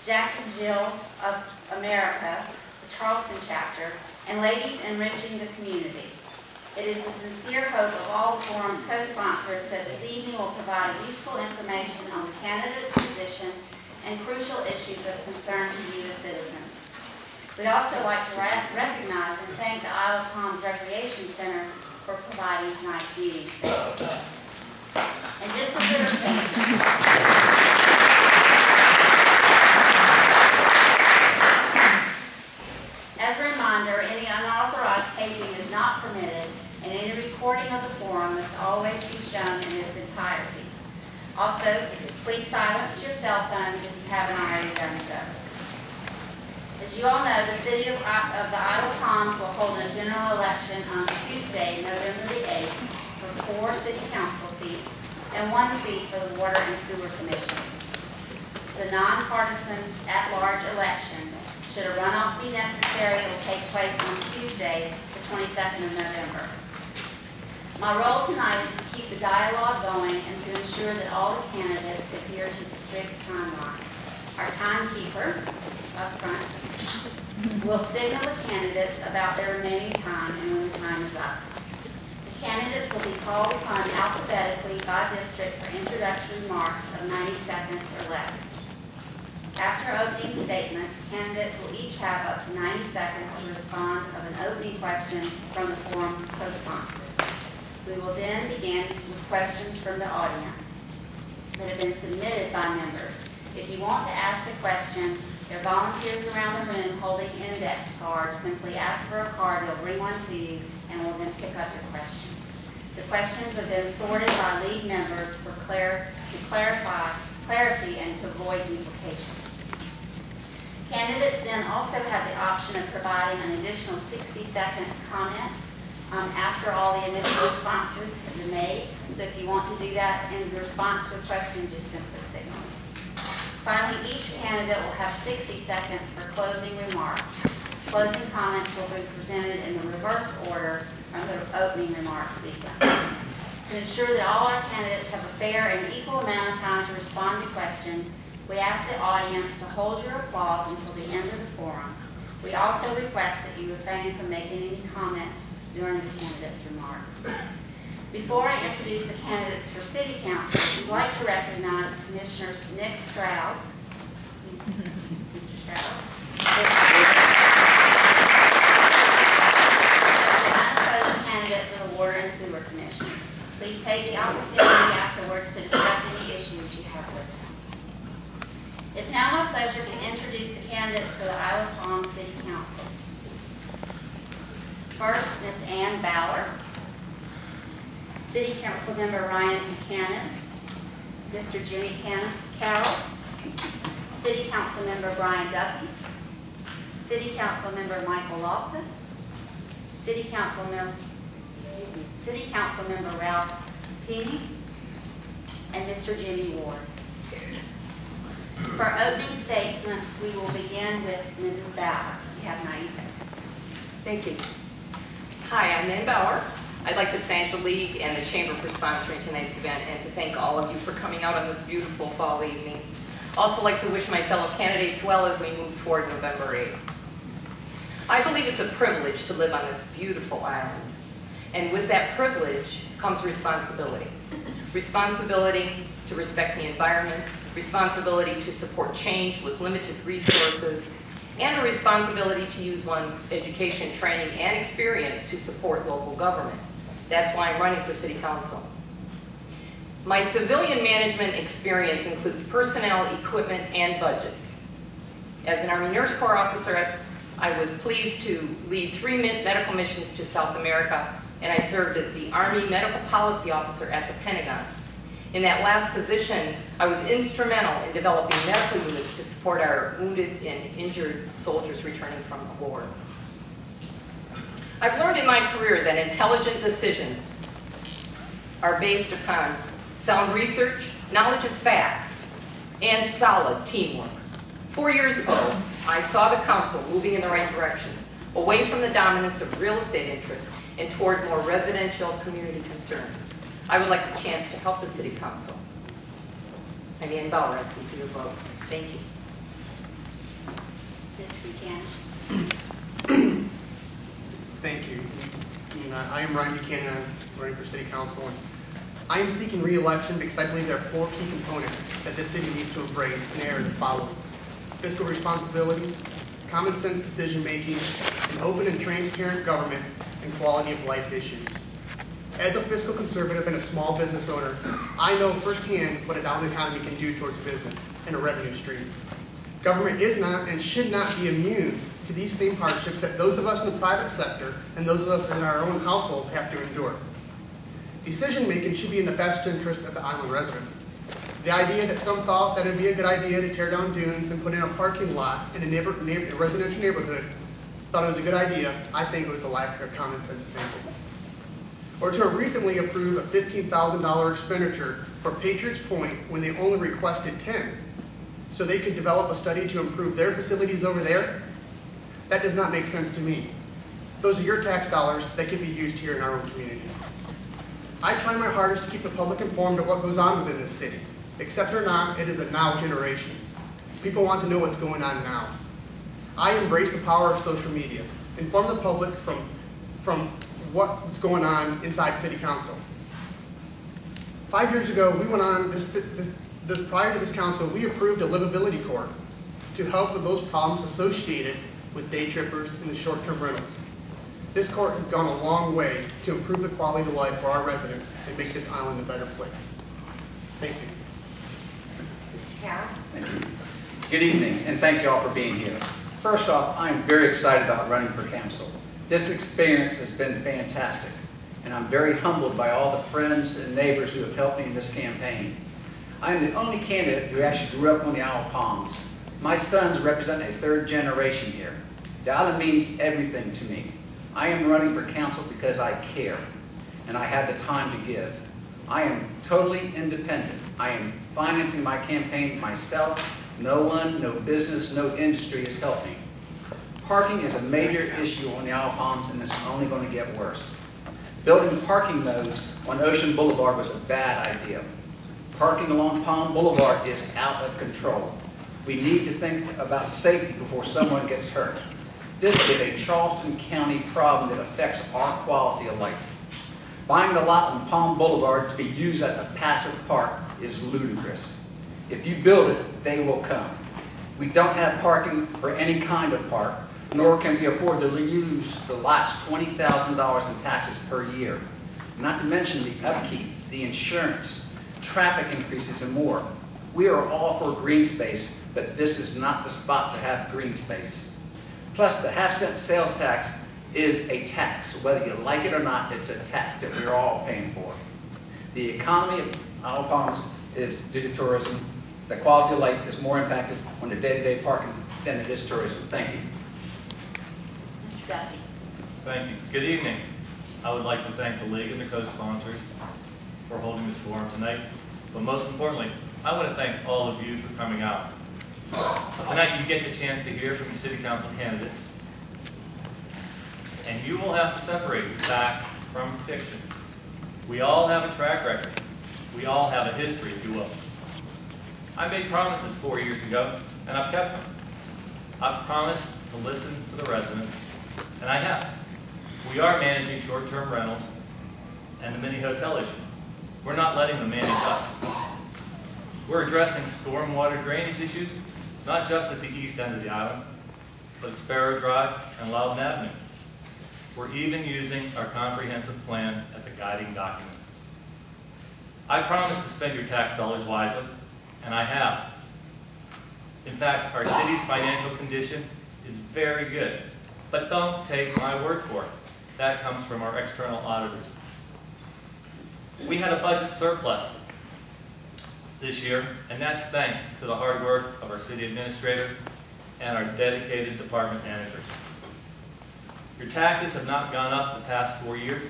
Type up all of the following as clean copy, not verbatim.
Jack and Jill of America, the Charleston chapter, and Ladies Enriching the Community. It is the sincere hope of all the forum's co-sponsors that this evening will provide useful information on the candidate's position and crucial issues of concern to you as citizens. We'd also like to recognize and thank the Isle of Palms Recreation Center for providing tonight's meeting space. And just a bit of as a reminder, any unauthorized taping is not permitted, and any recording of the forum must always be shown in its entirety. Also, please silence your cell phones if you haven't already done so. As you all know, the City of the Isle of Palms will hold a general election on Tuesday, November the 8th, for 4 City Council seats and 1 seat for the Water and Sewer Commission. It's a nonpartisan, at-large election. Should a runoff be necessary, it will take place on Tuesday, the 22nd of November. My role tonight is to keep the dialogue going and to ensure that all the candidates adhere to the strict timeline. Our timekeeper, up front, will signal the candidates about their remaining time and when the time is up. The candidates will be called upon alphabetically by district for introductory remarks of 90 seconds or less. After opening statements, candidates will each have up to 90 seconds to respond of an opening question from the forum's co-sponsors. We will then begin with questions from the audience that have been submitted by members. If you want to ask a question, there are volunteers around the room holding index cards. Simply ask for a card, they'll bring one to you, and we'll then pick up your question. The questions are then sorted by lead members for clarity and to avoid duplication. Candidates then also have the option of providing an additional 60-second comment after all the initial responses have been made. So if you want to do that in response to a question, just simply signal. Finally, each candidate will have 60 seconds for closing remarks. Closing comments will be presented in the reverse order from the opening remarks sequence. To ensure that all our candidates have a fair and equal amount of time to respond to questions, we ask the audience to hold your applause until the end of the forum. We also request that you refrain from making any comments during the candidates' remarks. Before I introduce the candidates for City Council, we'd like to recognize Commissioner Nick Stroud. Mr. Stroud. An unopposed candidate for the Water and Sewer Commission. Please take the opportunity afterwards to discuss any issues you have with them. It's now my pleasure to introduce the candidates for the Isle of Palms City Council. First, Ms. Ann Bauer. City Council Member Ryan Buchanan. Mr. Jimmy Carroll. City Council Member Brian Duffy. City Council Member Michael Loftus. City Council Member Ralph Peeney. And Mr. Jimmy Ward. For opening statements, we will begin with Mrs. Bauer. You have 90 seconds. Thank you. Hi, I'm Ann Bauer. I'd like to thank the League and the Chamber for sponsoring tonight's event and to thank all of you for coming out on this beautiful fall evening. Also like to wish my fellow candidates well as we move toward November 8th. I believe it's a privilege to live on this beautiful island. And with that privilege comes responsibility. Responsibility to respect the environment, responsibility to support change with limited resources, and a responsibility to use one's education, training, and experience to support local government. That's why I'm running for City Council. My civilian management experience includes personnel, equipment, and budgets. As an Army Nurse Corps officer, I was pleased to lead 3 medical missions to South America, and I served as the Army Medical Policy Officer at the Pentagon. In that last position, I was instrumental in developing medical units to support our wounded and injured soldiers returning from war. I've learned in my career that intelligent decisions are based upon sound research, knowledge of facts, and solid teamwork. 4 years ago, I saw the council moving in the right direction, away from the dominance of real estate interests and toward more residential community concerns. I would like the chance to help the City Council. I'm Ann Bauer, asking for your vote. Thank you. Mr. Buchanan. Thank you. I am Ryan Buchanan. I'm running for City Council. And I am seeking re-election because I believe there are 4 key components that this city needs to embrace, and they are the following: fiscal responsibility, common sense decision making, an open and transparent government, and quality of life issues. As a fiscal conservative and a small business owner, I know firsthand what a down economy can do towards business and a revenue stream. Government is not and should not be immune to these same hardships that those of us in the private sector and those of us in our own household have to endure. Decision making should be in the best interest of the island residents. The idea that some thought that it would be a good idea to tear down dunes and put in a parking lot in a residential neighborhood thought it was a good idea, I think it was a lack of common sense thinking. Or to recently approve a $15,000 expenditure for Patriots Point when they only requested 10, so they could develop a study to improve their facilities over there. That does not make sense to me. Those are your tax dollars that can be used here in our own community. I try my hardest to keep the public informed of what goes on within this city. Accept it or not, it is a now generation. People want to know what's going on now. I embrace the power of social media. Inform the public from what's going on inside City Council. 5 years ago, we went on, prior to this council, we approved a livability court to help with those problems associated with day trippers and the short-term rentals. This court has gone a long way to improve the quality of life for our residents and make this island a better place. Thank you. Mr. Carroll. Thank you. Good evening, and thank you all for being here. First off, I'm very excited about running for council. This experience has been fantastic, and I'm very humbled by all the friends and neighbors who have helped me in this campaign. I am the only candidate who actually grew up on the Isle of Palms. My sons represent a 3rd generation here. The island means everything to me. I am running for council because I care, and I have the time to give. I am totally independent. I am financing my campaign myself. No one, no business, no industry has helped me. Parking is a major issue on the Isle of Palms, and it's only going to get worse. Building parking nodes on Ocean Boulevard was a bad idea. Parking along Palm Boulevard is out of control. We need to think about safety before someone gets hurt. This is a Charleston County problem that affects our quality of life. Buying the lot on Palm Boulevard to be used as a passive park is ludicrous. If you build it, they will come. We don't have parking for any kind of park, nor can we afford to use the lot's $20,000 in taxes per year. Not to mention the upkeep, the insurance, traffic increases, and more. We are all for green space, but this is not the spot to have green space. Plus, the half-cent sales tax is a tax. Whether you like it or not, it's a tax that we're all paying for. The economy of Isle of Palms is due to tourism. The quality of life is more impacted on the day-to-day parking than it is tourism. Thank you. Mr. Duffy. Thank you. Good evening. I would like to thank the League and the co-sponsors for holding this forum tonight. But most importantly, I want to thank all of you for coming out. Tonight you get the chance to hear from your city council candidates, and you will have to separate fact from fiction. We all have a track record. We all have a history, if you will. I made promises 4 years ago, and I've kept them. I've promised to listen to the residents, and I have. We are managing short-term rentals and the mini hotel issues. We're not letting them manage us. We're addressing stormwater drainage issues, not just at the east end of the island, but at Sparrow Drive and Loudon Avenue. We're even using our comprehensive plan as a guiding document. I promised to spend your tax dollars wisely, and I have. In fact, our city's financial condition is very good, but don't take my word for it. That comes from our external auditors. We had a budget surplus this year, and that's thanks to the hard work of our city administrator and our dedicated department managers. Your taxes have not gone up the past 4 years.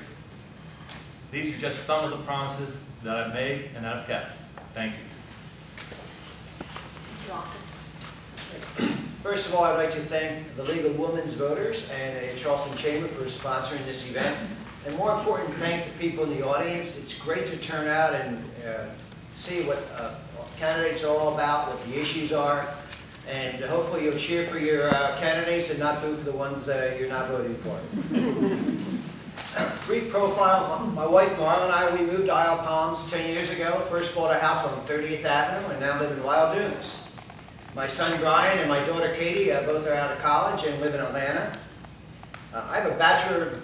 These are just some of the promises that I've made and that I've kept. Thank you. Mr. Office. First of all, I'd like to thank the League of Women's Voters and the Charleston Chamber for sponsoring this event. And more important, thank the people in the audience. It's great to turn out and see what candidates are all about, what the issues are. And hopefully you'll cheer for your candidates and not boo for the ones you're not voting for. Brief profile, my wife Marla and I, we moved to Isle Palms 10 years ago. First bought a house on 30th Avenue and now live in Wild Dunes. My son Brian and my daughter Katie both are out of college and live in Atlanta. I have a Bachelor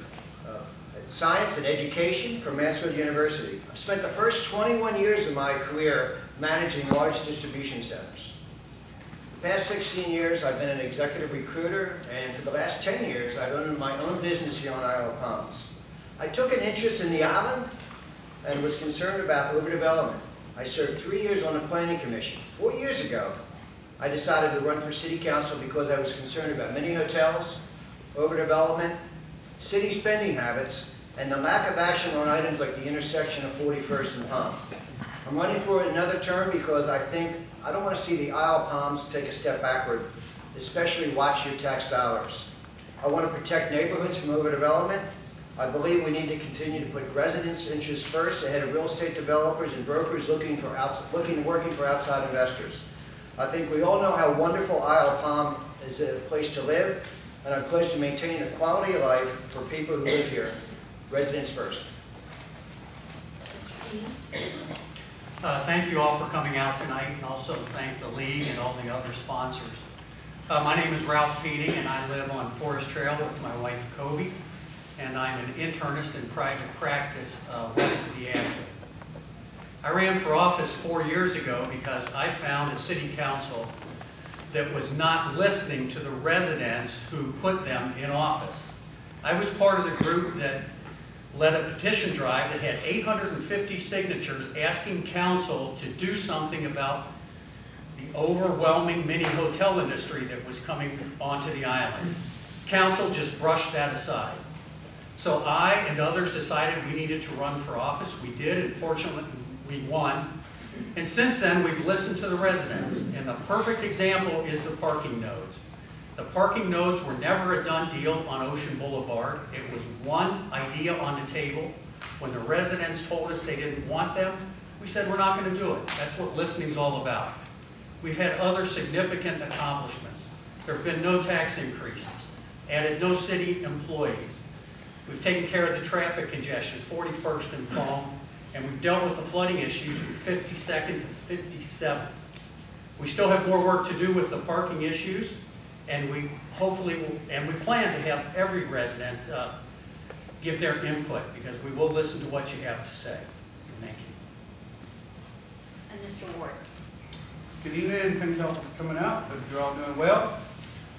of Science in Education from Mansfield University. I've spent the first 21 years of my career managing large distribution centers. The past 16 years I've been an executive recruiter, and for the last 10 years I've owned my own business here on Isle of Palms. I took an interest in the island and was concerned about overdevelopment. I served 3 years on the Planning Commission. 4 years ago, I decided to run for City Council because I was concerned about many hotels, overdevelopment, city spending habits, and the lack of action on items like the intersection of 41st and Palm. I'm running for another term because I don't want to see the Isle of Palms take a step backward, especially watch your tax dollars. I want to protect neighborhoods from overdevelopment. I believe we need to continue to put residents' interests first ahead of real estate developers and brokers working for outside investors. I think we all know how wonderful Isle of Palm is a place to live, and a place to maintain a quality of life for people who live here. Residents first. Thank you all for coming out tonight, and also thank the League and all the other sponsors. My name is Ralph Feeding, and I live on Forest Trail with my wife Kobe, and I'm an internist in private practice west of the Ashland. I ran for office 4 years ago because I found a city council that was not listening to the residents who put them in office. I was part of the group that led a petition drive that had 850 signatures asking council to do something about the overwhelming mini hotel industry that was coming onto the island. Council just brushed that aside. So I and others decided we needed to run for office. We did, and fortunately we won. And since then we've listened to the residents, and the perfect example is the parking nodes. The parking nodes were never a done deal on Ocean Boulevard. It was one idea on the table. When the residents told us they didn't want them, we said we're not going to do it. That's what listening's all about. We've had other significant accomplishments. There have been no tax increases, added no city employees. We've taken care of the traffic congestion, 41st and Palm, and we've dealt with the flooding issues from 52nd to 57th. We still have more work to do with the parking issues, and we hopefully will, and we plan to have every resident give their input, because we will listen to what you have to say. Thank you. And Mr. Ward. Good evening, thank you all for coming out. Hope you're all doing well.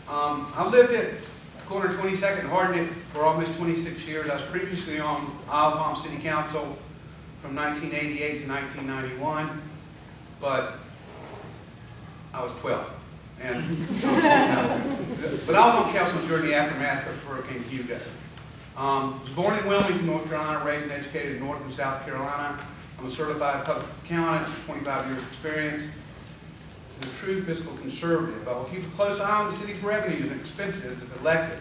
I've lived at corner 22nd and Hardin for almost 26 years. I was previously on Isle of Palm City Council from 1988 to 1991, but I was 12. And so, but I was on council during the aftermath of Hurricane Hugo. Was born in Wilmington, North Carolina, raised and educated in North and South Carolina. I'm a certified public accountant, 25 years experience, and a true fiscal conservative. I will keep a close eye on the city's revenues and expenses if elected.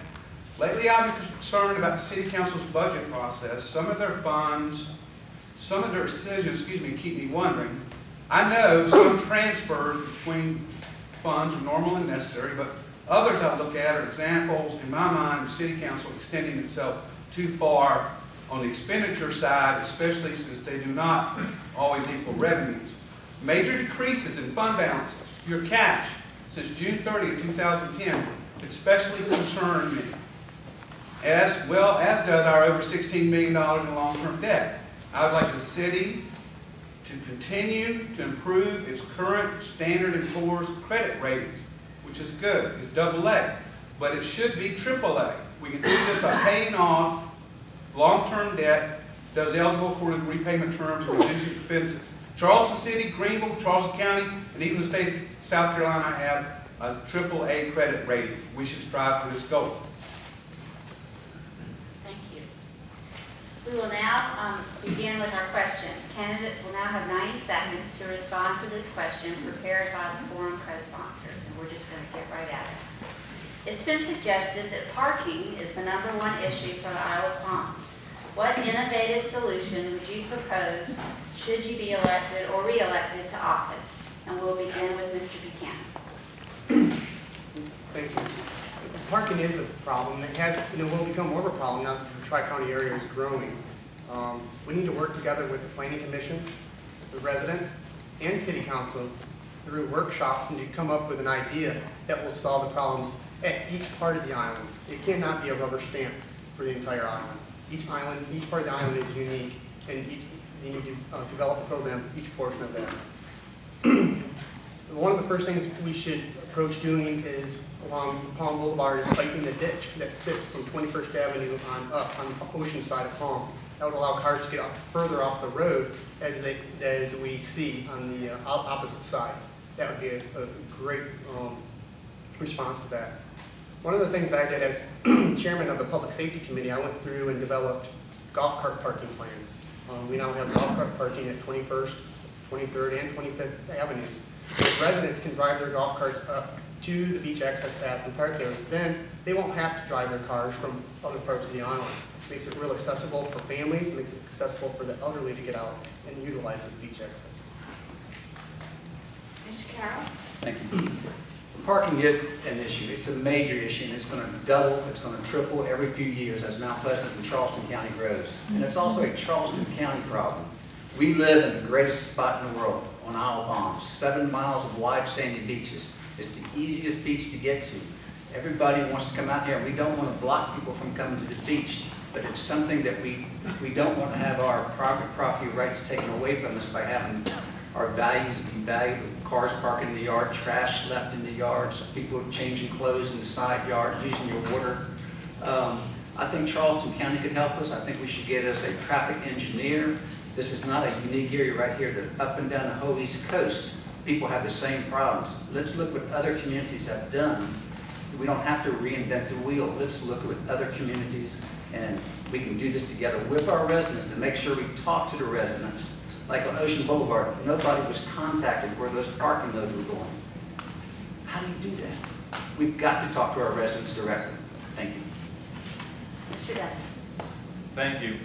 Lately, I've been concerned about the city council's budget process. Some of their funds, some of their decisions, keep me wondering. I know some transfers between funds are normal and necessary, but others I look at are examples, in my mind, of city council extending itself too far on the expenditure side, especially since they do not always equal revenues. Major decreases in fund balances, your cash, since June 30, 2010, especially concern me, as well as does our over $16 million in long-term debt. I would like the city to continue to improve its current Standard & Poor's credit ratings, which is good. It's AA, but it should be AAA. We can do this by paying off long-term debt that is eligible according to repayment terms and reducing expenses. Charleston City, Greenville, Charleston County, and even the state of South Carolina have a AAA credit rating. We should strive for this goal. Thank you. We will now begin with our questions. Candidates will now have 90 seconds to respond to this question prepared by the forum co-sponsors, and we're just going to get right at it. It's been suggested that parking is the #1 issue for the Isle of Palms. What innovative solution would you propose should you be elected or re-elected to office? And we'll begin with Mr. Buchanan. Parking is a problem. It has, will become more of a problem now that the Tri-County area is growing. We need to work together with the Planning Commission, the residents, and City Council through workshops and to come up with an idea that will solve the problems at each part of the island. It cannot be a rubber stamp for the entire island. Each part of the island is unique, and you need to develop a program for each portion of that. One of the first things we should approach doing is along Palm Boulevard is piping the ditch that sits from 21st Avenue on up on the ocean side of Palm. That would allow cars to get further off the road as we see on the opposite side. That would be a great response to that. One of the things I did as chairman of the Public Safety Committee, I went through and developed golf cart parking plans. We now have golf cart parking at 21st, 23rd, and 25th Avenues. Residents can drive their golf carts up to the beach access pass and park there. Then they won't have to drive their cars from other parts of the island. It makes it real accessible for families, it makes it accessible for the elderly to get out and utilize those beach accesses. Mr. Carroll? Thank you. Parking is an issue. It's a major issue, and it's going to double, it's going to triple every few years as Mount Pleasant and Charleston County grows. And it's also a Charleston County problem. We live in the greatest spot in the world on Isle of Palms, 7 miles of wide sandy beaches. It's the easiest beach to get to. Everybody wants to come out here, and we don't want to block people from coming to the beach, but it's something that we don't want to have our private property rights taken away from us by having our values devalued, cars parking in the yard, trash left in the yards, people changing clothes in the side yard, using your water. I think Charleston County could help us. I think we should get us a traffic engineer. This is not a unique area right here. That up and down the whole East Coast, people have the same problems. Let's look what other communities have done. We don't have to reinvent the wheel. Let's look at what other communities, and we can do this together with our residents and make sure we talk to the residents. Like on Ocean Boulevard, nobody was contacted where those parking loads were going. How do you do that? We've got to talk to our residents directly. Thank you. Mr. Dunn? Thank you.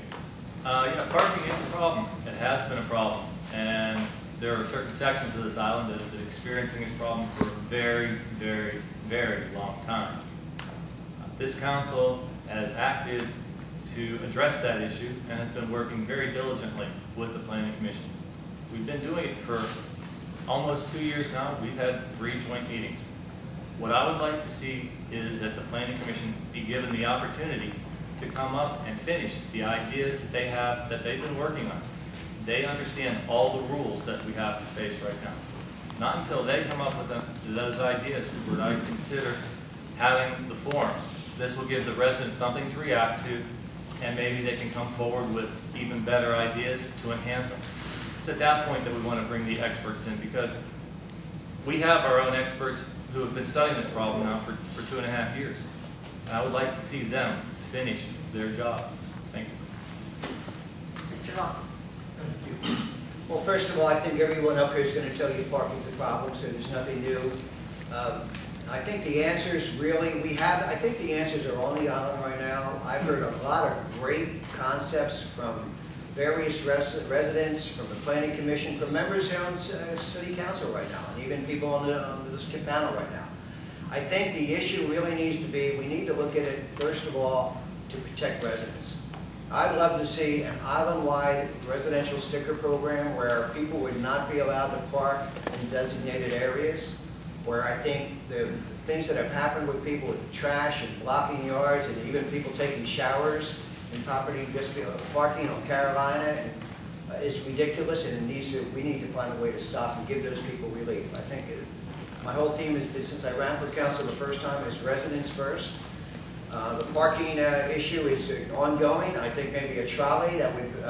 Yeah, parking is a problem. It has been a problem. And there are certain sections of this island that have been experiencing this problem for a very, very, very long time. This council has acted to address that issue and has been working very diligently with the Planning Commission. We've been doing it for almost 2 years now. We've had 3 joint meetings. What I would like to see is that the Planning Commission be given the opportunity to come up and finish the ideas that they have, that they've been working on. They understand all the rules that we have to face right now. Not until they come up with those ideas would I consider having the forums. This will give the residents something to react to, and maybe they can come forward with even better ideas to enhance them. It's at that point that we want to bring the experts in, because we have our own experts who have been studying this problem now for 2.5 years. And I would like to see them finish their job. Thank you. Mr. Ross? Well, first of all, I think everyone up here is going to tell you parking's a problem, so there's nothing new. I think the answers I think the answers are on the island right now. I've heard a lot of great concepts from various residents, from the Planning Commission, from members here on City Council right now, and even people on this panel right now. I think the issue really needs to be, we need to look at it, first of all, to protect residents. I'd love to see an island-wide residential sticker program where people would not be allowed to park in designated areas, where I think the things that have happened with people with trash and blocking yards and even people taking showers in property, just parking on Carolina is ridiculous, and we need to find a way to stop and give those people relief. I think my whole team has been, since I ran for council the first time, is residents first. The parking issue is ongoing. I think maybe a trolley that would,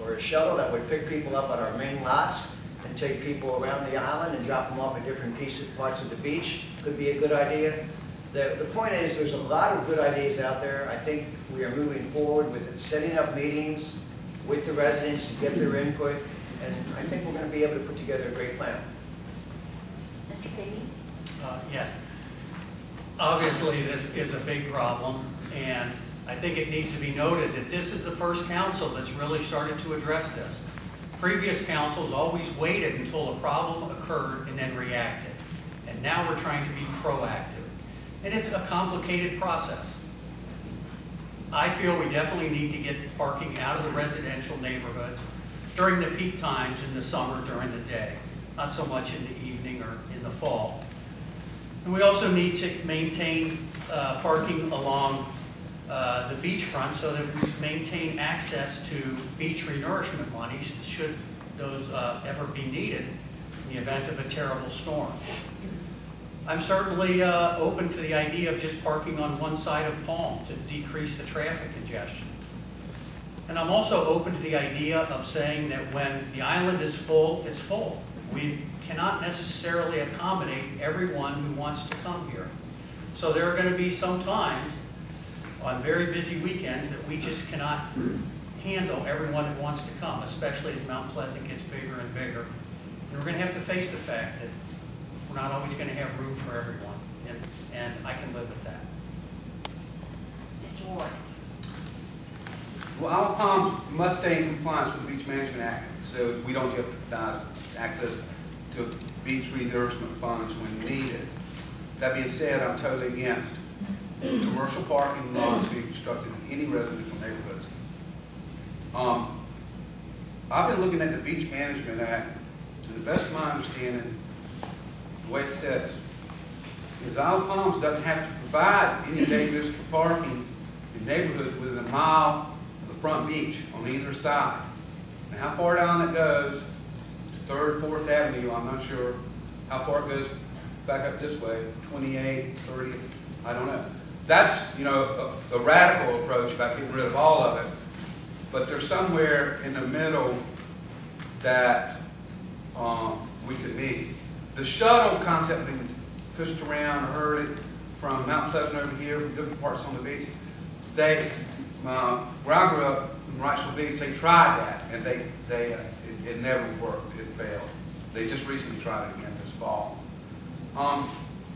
or a shuttle that would pick people up at our main lots and take people around the island and drop them off at different parts of the beach could be a good idea. The point is, there's a lot of good ideas out there. I think we are moving forward with setting up meetings with the residents to get their input, and I think we're going to be able to put together a great plan. Mr. Piggy? Yes. Obviously, this is a big problem, and I think it needs to be noted that this is the first council that's really started to address this. Previous councils always waited until a problem occurred and then reacted. And now we're trying to be proactive. and it's a complicated process. I feel we definitely need to get parking out of the residential neighborhoods during the peak times in the summer during the day, not so much in the evening or in the fall. And we also need to maintain parking along the beachfront so that we maintain access to beach renourishment monies should those ever be needed in the event of a terrible storm. I'm certainly open to the idea of just parking on one side of Palm to decrease the traffic congestion. And I'm also open to the idea of saying that when the island is full, it's full. We cannot necessarily accommodate everyone who wants to come here. So there are going to be some times on very busy weekends that we just cannot handle everyone who wants to come, especially as Mount Pleasant gets bigger and bigger. And we're going to have to face the fact that we're not always going to have room for everyone, and I can live with that. Mr. Ward. Well, Isle of Palms must stay in compliance with the Beach Management Act so we don't jeopardize access to beach renourishment funds when needed. That being said, I'm totally against commercial parking lots being constructed in any residential neighborhoods. I've been looking at the Beach Management Act, and the best of my understanding, the way it says, is Isle of Palms doesn't have to provide any day visitor parking in neighborhoods within a mile of the front beach on either side. And how far down it goes to 3rd, 4th Avenue, I'm not sure. How far it goes back up this way, 28th, 30th, I don't know. That's, you know, a radical approach about getting rid of all of it. But there's somewhere in the middle that we could meet. The shuttle concept being pushed around, I heard it from Mount Pleasant over here, from different parts on the beach. They, where I grew up in Wrightsville Beach, they tried that, and it never worked. It failed. They just recently tried it again this fall.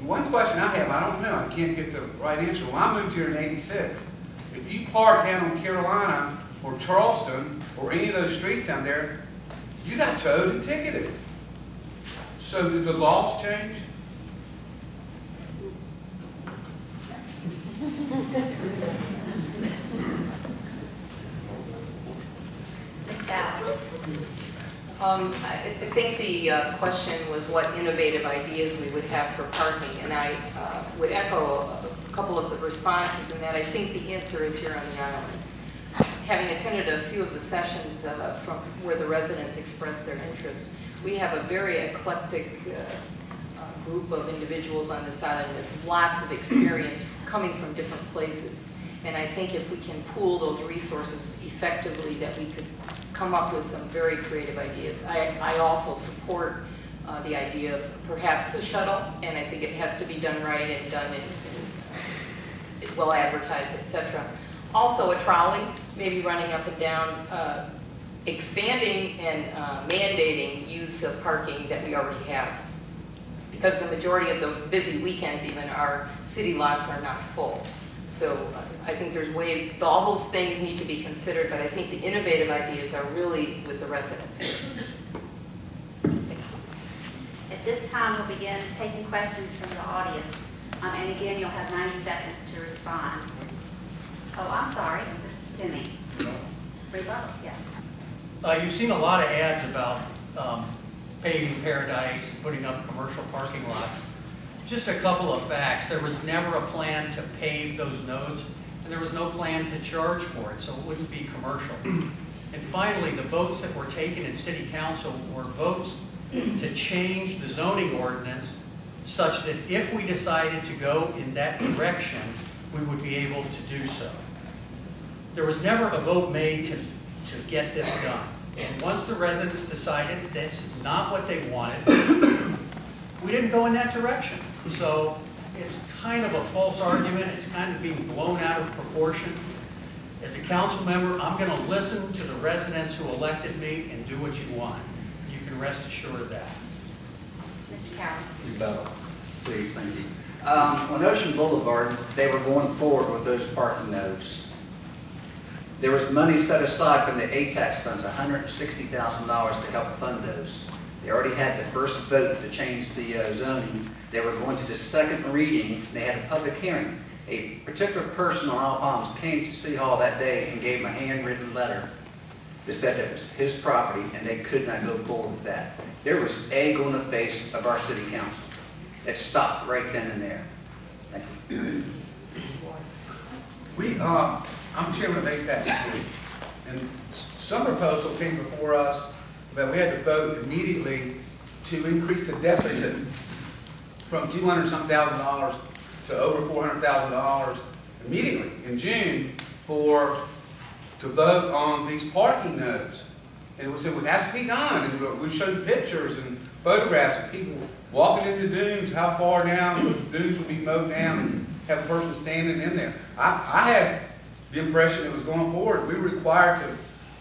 One question I have, I don't know, I can't get the right answer. When I moved here in '86, if you park down on Carolina or Charleston or any of those streets down there, you got towed and ticketed. So did the laws change? Ms. Bauer. I think the question was what innovative ideas we would have for parking, and I would echo a couple of the responses in that I think the answer is here on the island. Having attended a few of the sessions from where the residents expressed their interests, we have a very eclectic group of individuals on this island with lots of experience coming from different places. And I think if we can pool those resources effectively, that we could come up with some very creative ideas. I also support the idea of perhaps a shuttle, and I think it has to be done right and done in well advertised, etc. Also a trolley, maybe running up and down, expanding and mandating use of parking that we already have. Because the majority of the busy weekends even, our city lots are not full. So I think there's ways, all those things need to be considered, but I think the innovative ideas are really with the residents here. At this time, we'll begin taking questions from the audience. And again, you'll have 90 seconds to respond. Oh, I'm sorry, Penny. Rebuttal, yes. You've seen a lot of ads about paving paradise and putting up commercial parking lots. Just a couple of facts. There was never a plan to pave those nodes, and there was no plan to charge for it, so it wouldn't be commercial. And finally, the votes that were taken in City Council were votes to change the zoning ordinance such that if we decided to go in that direction, we would be able to do so. There was never a vote made to get this done. And once the residents decided this is not what they wanted, we didn't go in that direction. So it's kind of a false argument. It's kind of being blown out of proportion. As a council member, I'm going to listen to the residents who elected me and do what you want. You can rest assured of that. Mr. Carroll. Rebuttal, please, thank you. On Ocean Boulevard, they were going forward with those parking nodes. There was money set aside from the ATAX funds, $160,000 to help fund those. They already had the first vote to change the zoning. They were going to the second reading, and they had a public hearing. A particular person on Isle Palms came to City Hall that day and gave him a handwritten letter that said that it was his property and they could not go forward with that. There was egg on the face of our city council. It stopped right then and there. Thank you. I'm chairman of APAC, and some proposal came before us, but we had to vote immediately to increase the deficit from $200-some thousand to over $400,000 immediately in June to vote on these parking nodes. And we said, well, it has to be done. And we showed pictures and photographs of people walking into dunes, how far down the dunes will be mowed down, and have a person standing in there. I had the impression it was going forward. We were required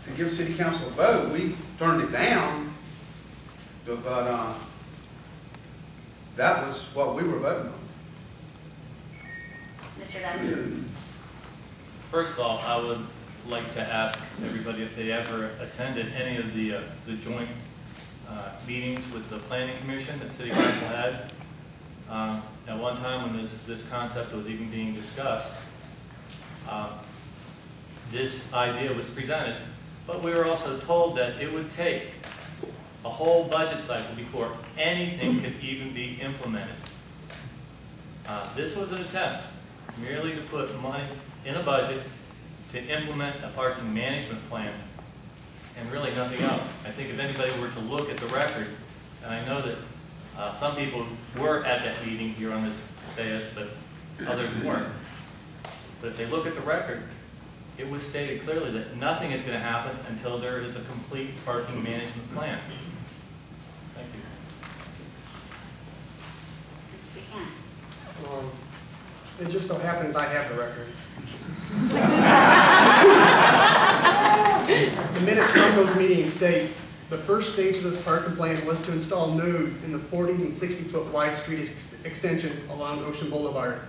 to give City Council a vote. We turned it down, but that was what we were voting on. Mr. Dunn? First of all, I would like to ask everybody if they ever attended any of the joint meetings with the Planning Commission that City Council had. At one time when this concept was even being discussed, this idea was presented, but we were also told that it would take a whole budget cycle before anything could even be implemented. This was an attempt merely to put money in a budget to implement a parking management plan and really nothing else. I think if anybody were to look at the record, and I know that some people were at that meeting here on this dais, but others weren't. But if they look at the record, it was stated clearly that nothing is going to happen until there is a complete parking management plan. Thank you. Mr. Buchanan? It just so happens I have the record. The minutes from those meetings state, the first stage of this parking plan was to install nodes in the 40 and 60-foot wide street extensions along Ocean Boulevard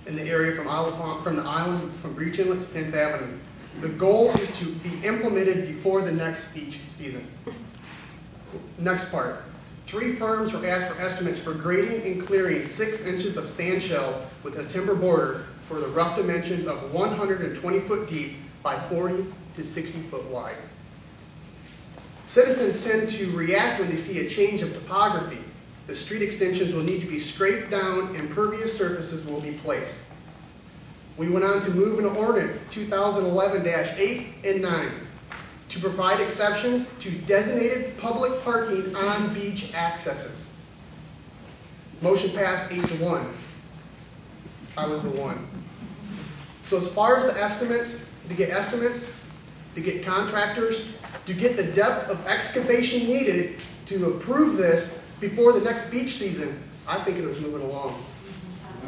in the area from the island from Breach Inlet to 10th Avenue. The goal is to be implemented before the next beach season. Next part. 3 firms were asked for estimates for grading and clearing 6 inches of sand shell with a timber border for the rough dimensions of 120 foot deep by 40 to 60 foot wide. Citizens tend to react when they see a change of topography. The street extensions will need to be scraped down, impervious surfaces will be placed. We went on to move an ordinance 2011-8 and 9 to provide exceptions to designated public parking on beach accesses. Motion passed 8-1. I was the one. So as far as the estimates, to get contractors, to get the depth of excavation needed to approve this before the next beach season, I think it was moving along.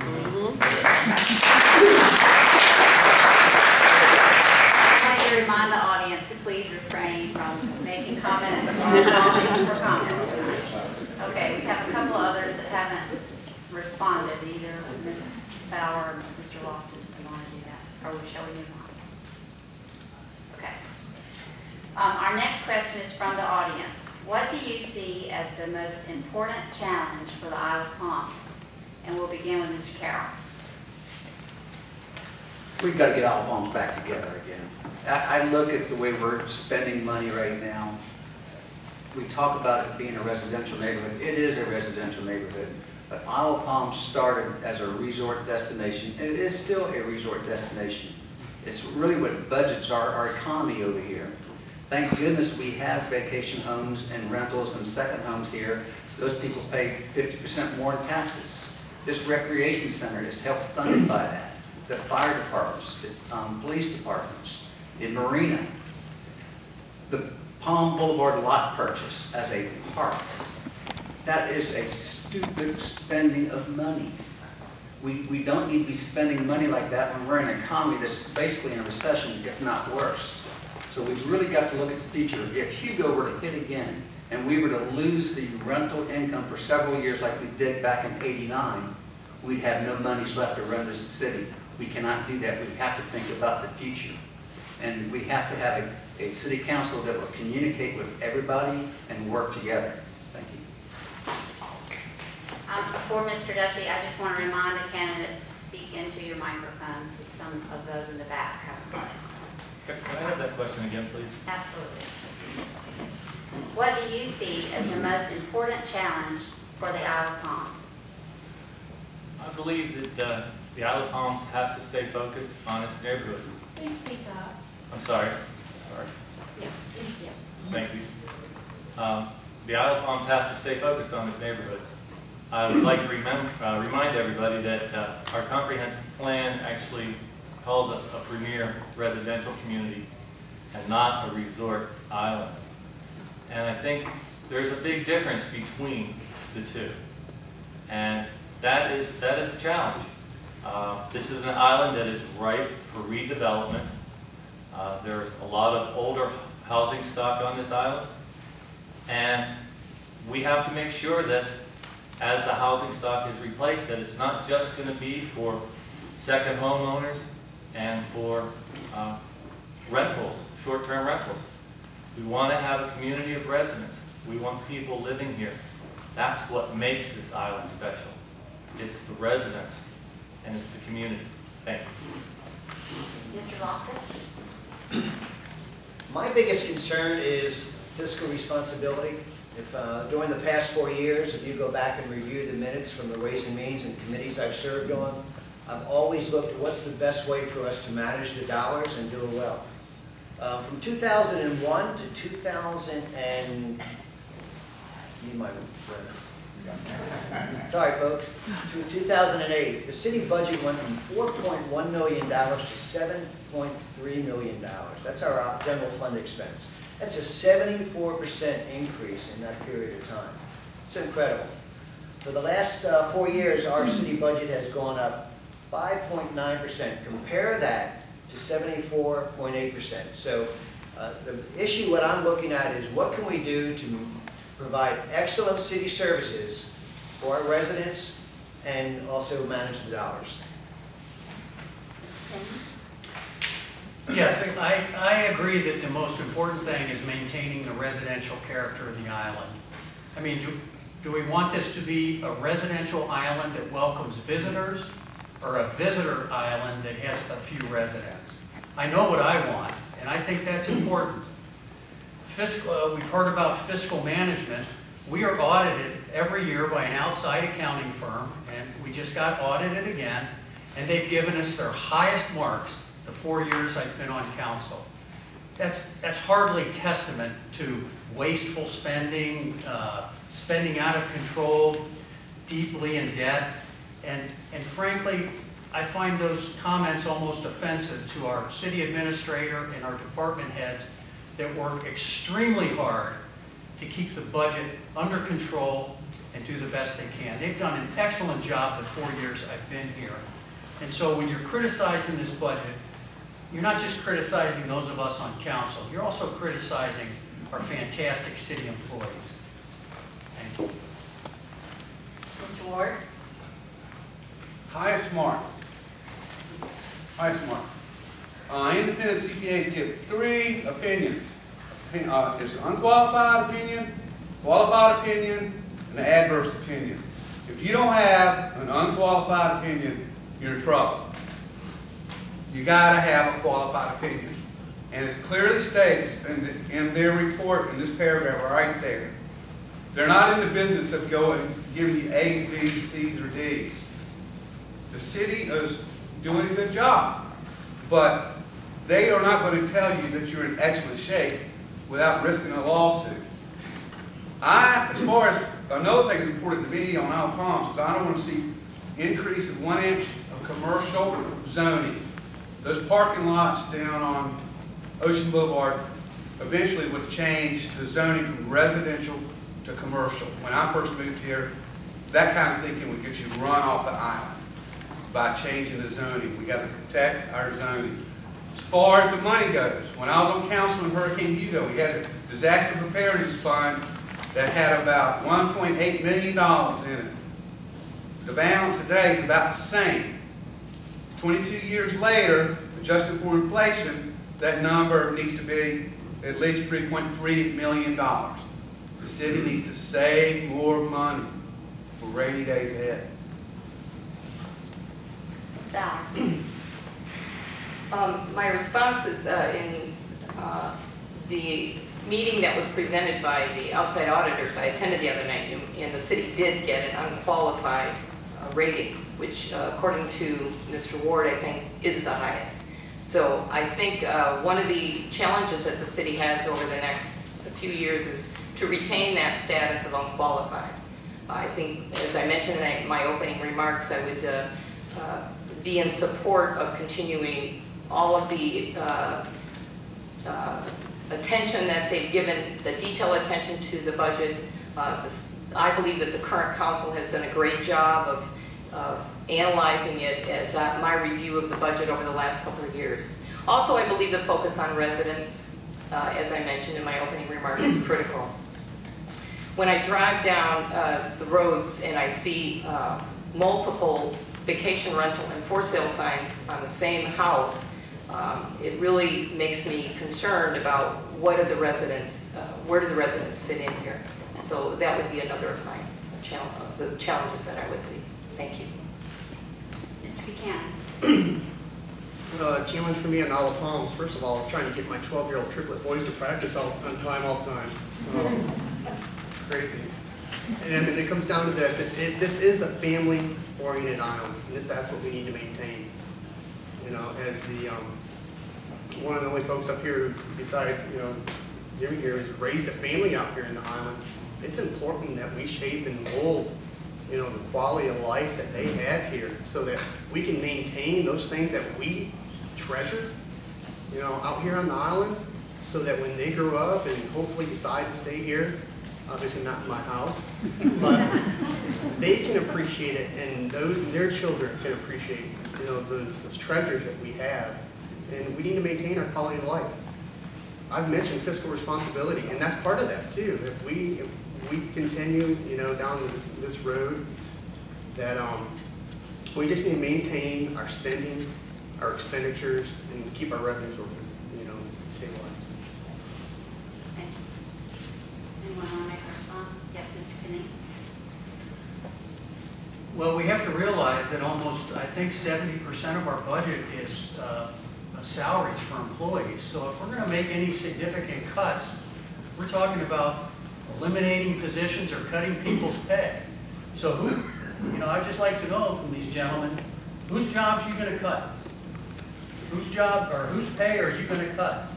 I'd like to remind the audience to please refrain from making comments or calling for comments tonight. Okay, we have a couple others that haven't responded, either Ms. Bauer or Mr. Loftus. Do you want to do that, or shall we move on? Okay. Our next question is from the audience. What do you see as the most important challenge for the Isle of Palms? And we'll begin with Mr. Carroll. We've got to get Isle of Palms back together again. I look at the way we're spending money right now. We talk about it being a residential neighborhood. It is a residential neighborhood. But Isle of Palms started as a resort destination, and it is still a resort destination. It's really what budgets our economy over here. Thank goodness we have vacation homes and rentals and second homes here. Those people pay 50% more in taxes. This recreation center is helped funded by that. The fire departments, the police departments, the marina, the Palm Boulevard lot purchase as a park. That is a stupid spending of money. We don't need to be spending money like that when we're in an economy that's basically in a recession, if not worse. So we've really got to look at the future. If Hugo were to hit again, and we were to lose the rental income for several years like we did back in '89, we'd have no monies left to run this city. We cannot do that. We have to think about the future. And we have to have a city council that will communicate with everybody and work together. Thank you. Before Mr. Duffy, I just want to remind the candidates to speak into your microphones, because some of those in the back haven't got it. Can I have that question again, please? Absolutely. What do you see as the most important challenge for the Isle of Palms? I believe that the Isle of Palms has to stay focused on its neighborhoods. Please speak up. I'm sorry. Yeah. Thank you. The Isle of Palms has to stay focused on its neighborhoods. I would like to remind everybody that our comprehensive plan actually calls us a premier residential community and not a resort island. And I think there's a big difference between the two. And that is a challenge. This is an island that is ripe for redevelopment. There's a lot of older housing stock on this island. And we have to make sure that as the housing stock is replaced, that it's not just going to be for second homeowners and for rentals, short-term rentals. We want to have a community of residents. We want people living here. That's what makes this island special. It's the residents and it's the community. Thank you. Mr. Loftus? My biggest concern is fiscal responsibility. If during the past 4 years, if you go back and review the minutes from the Ways and Means and committees I've served on, I've always looked at what's the best way for us to manage the dollars and do it well. From 2001 to 2000 and... Need my Sorry, folks. To 2008, the city budget went from $4.1 million to $7.3 million. That's our general fund expense. That's a 74% increase in that period of time. It's incredible. For the last 4 years, our city budget has gone up 5.9%. Compare that to 74.8%. So the issue, what I'm looking at is what can we do to provide excellent city services for our residents and also manage the dollars. Yes, I agree that the most important thing is maintaining the residential character of the island. I mean, do we want this to be a residential island that welcomes visitors or a visitor island that has a few residents? I know what I want, and I think that's important. We've heard about fiscal management. We are audited every year by an outside accounting firm, and we just got audited again, and they've given us their highest marks the 4 years I've been on council. That's hardly testament to wasteful spending, spending out of control, deeply in debt, and frankly, I find those comments almost offensive to our city administrator and our department heads that work extremely hard to keep the budget under control and do the best they can. They've done an excellent job the 4 years I've been here. And so when you're criticizing this budget, you're not just criticizing those of us on council, you're also criticizing our fantastic city employees. Thank you. Mr. Ward? Highest mark. Highest mark. Independent CPAs give 3 opinions. It's an unqualified opinion, qualified opinion, and an adverse opinion. If you don't have an unqualified opinion, you're in trouble. You got to have a qualified opinion. And it clearly states in their report, in this paragraph right there, they're not in the business of going giving you A's, B's, C's, or D's. The city is doing a good job, but they are not going to tell you that you're in excellent shape without risking a lawsuit. As far as another thing that's important to me on Isle of Palms is I don't want to see increase of 1 inch of commercial zoning. Those parking lots down on Ocean Boulevard eventually would change the zoning from residential to commercial. When I first moved here, that kind of thinking would get you run off the island by changing the zoning. We got to protect our zoning. As far as the money goes, when I was on council in Hurricane Hugo, we had a disaster preparedness fund that had about $1.8 million in it. The balance today is about the same. 22 years later, adjusted for inflation, that number needs to be at least $3.3 million. The city needs to save more money. for rainy days ahead. Ms. Bauer? My response is in the meeting that was presented by the outside auditors I attended the other night, and the city did get an unqualified rating, which according to Mr. Ward, I think is the highest. So I think one of the challenges that the city has over the next few years is to retain that status of unqualified. I think, as I mentioned in my opening remarks, I would be in support of continuing all of the attention that they've given, the detailed attention to the budget. I believe that the current council has done a great job of analyzing it as my review of the budget over the last couple of years. Also, I believe the focus on residents, as I mentioned in my opening remarks, is critical. When I drive down the roads and I see multiple vacation rental and for sale signs on the same house, it really makes me concerned about what are the residents, where do the residents fit in here? So that would be another of my challenges that I would see. Thank you. Mr. Buchanan? Challenge for me on Olive Palms, first of all, is trying to get my 12-year-old triplet boys to practice on time all the time. Crazy. And it comes down to this. This is a family-oriented island, and that's what we need to maintain. You know, as the one of the only folks up here, besides Jimmy here, who's raised a family out here in the island. It's important that we shape and mold, the quality of life that they have here, so that we can maintain those things that we treasure, out here on the island, so that when they grow up and hopefully decide to stay here, obviously not in my house, but they can appreciate it, and their children can appreciate, those treasures that we have, and we need to maintain our quality of life. I've mentioned fiscal responsibility, and that's part of that too. If we continue, down this road, that we just need to maintain our spending, our expenditures, and keep our revenue sources, stabilized. Thank you. Anyone want to make a response? Yes, Mr. Kinney? Well, we have to realize that almost, I think, 70% of our budget is salaries for employees. So if we're going to make any significant cuts, we're talking about eliminating positions or cutting people's pay. So who, I'd just like to know from these gentlemen, whose jobs are you going to cut? Whose job or whose pay are you going to cut?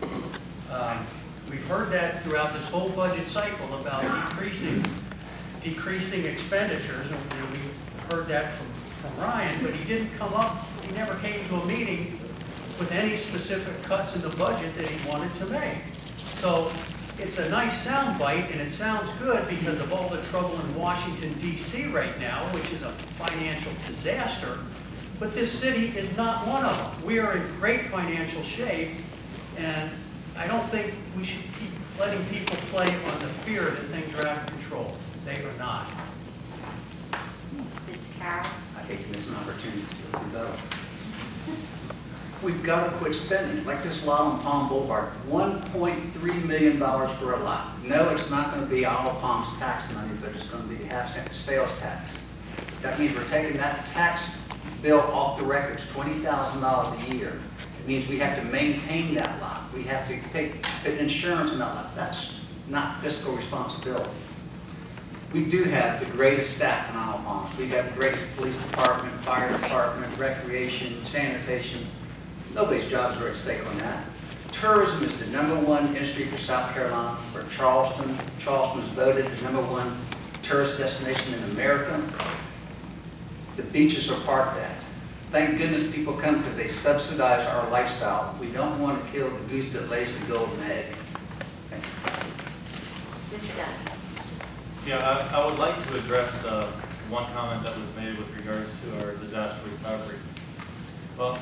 We've heard that throughout this whole budget cycle about decreasing expenditures, and we heard that from Ryan, but he never came to a meeting with any specific cuts in the budget that he wanted to make. So it's a nice sound bite, and it sounds good because of all the trouble in Washington, D.C. right now, which is a financial disaster, but this city is not one of them. We are in great financial shape, and I don't think we should keep letting people play on the fear that things are out of control. They are not. Mr. Carroll? I hate to miss an opportunity to develop. We've got to quit spending. Like this lot on Palm Boulevard, $1.3 million for a lot. No, it's not going to be Olive Palms tax money, but it's going to be half-cent sales tax. That means we're taking that tax bill off the records, $20,000 a year. It means we have to maintain that lot. We have to put insurance in that lot. That's not fiscal responsibility. We do have the greatest staff in Olive Palms. We have the greatest police department, fire department, recreation, sanitation. Nobody's jobs are at stake on that. Tourism is the #1 industry for South Carolina, for Charleston. Charleston is voted the #1 tourist destination in America. The beaches are part of that. Thank goodness people come because they subsidize our lifestyle. We don't want to kill the goose that lays the golden egg. Thank you. Mr. Dunn? Yeah, I would like to address one comment that was made with regards to our disaster recovery. Well,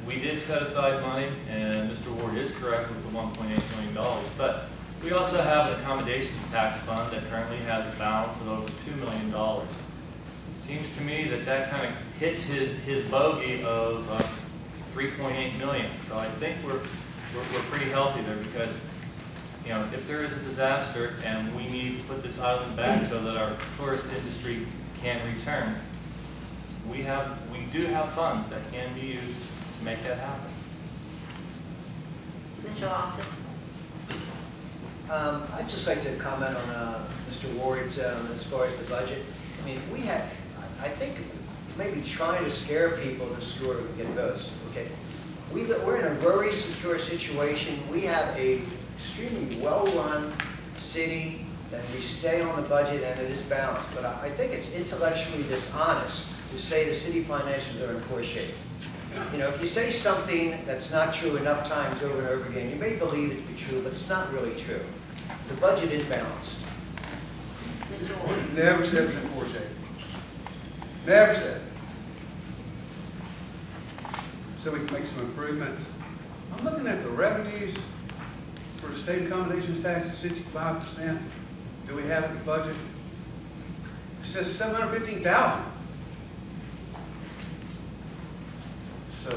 we did set aside money, and Mr. Ward is correct with the $1.8 million, but we also have an accommodations tax fund that currently has a balance of over $2 million. It seems to me that that kind of hits his bogey of $3.8 million. So I think we're pretty healthy there because, if there is a disaster and we need to put this island back so that our tourist industry can return, we do have funds that can be used to make that happen. Mr. Loftus? I'd just like to comment on Mr. Ward's as far as the budget. I mean, I think maybe trying to scare people to score and get votes. Okay, we're in a very secure situation. We have a extremely well-run city, and we stay on the budget, and it is balanced. But I think it's intellectually dishonest to say the city finances are in poor shape. You know, if you say something that's not true enough times over and over again, you may believe it to be true, but it's not really true. The budget is balanced. Mr. Ward? Never said it was in poor shape. Never said. So we can make some improvements. I'm looking at the revenues for the state accommodations tax at 65%. Do we have it in the budget? It says 715,000. So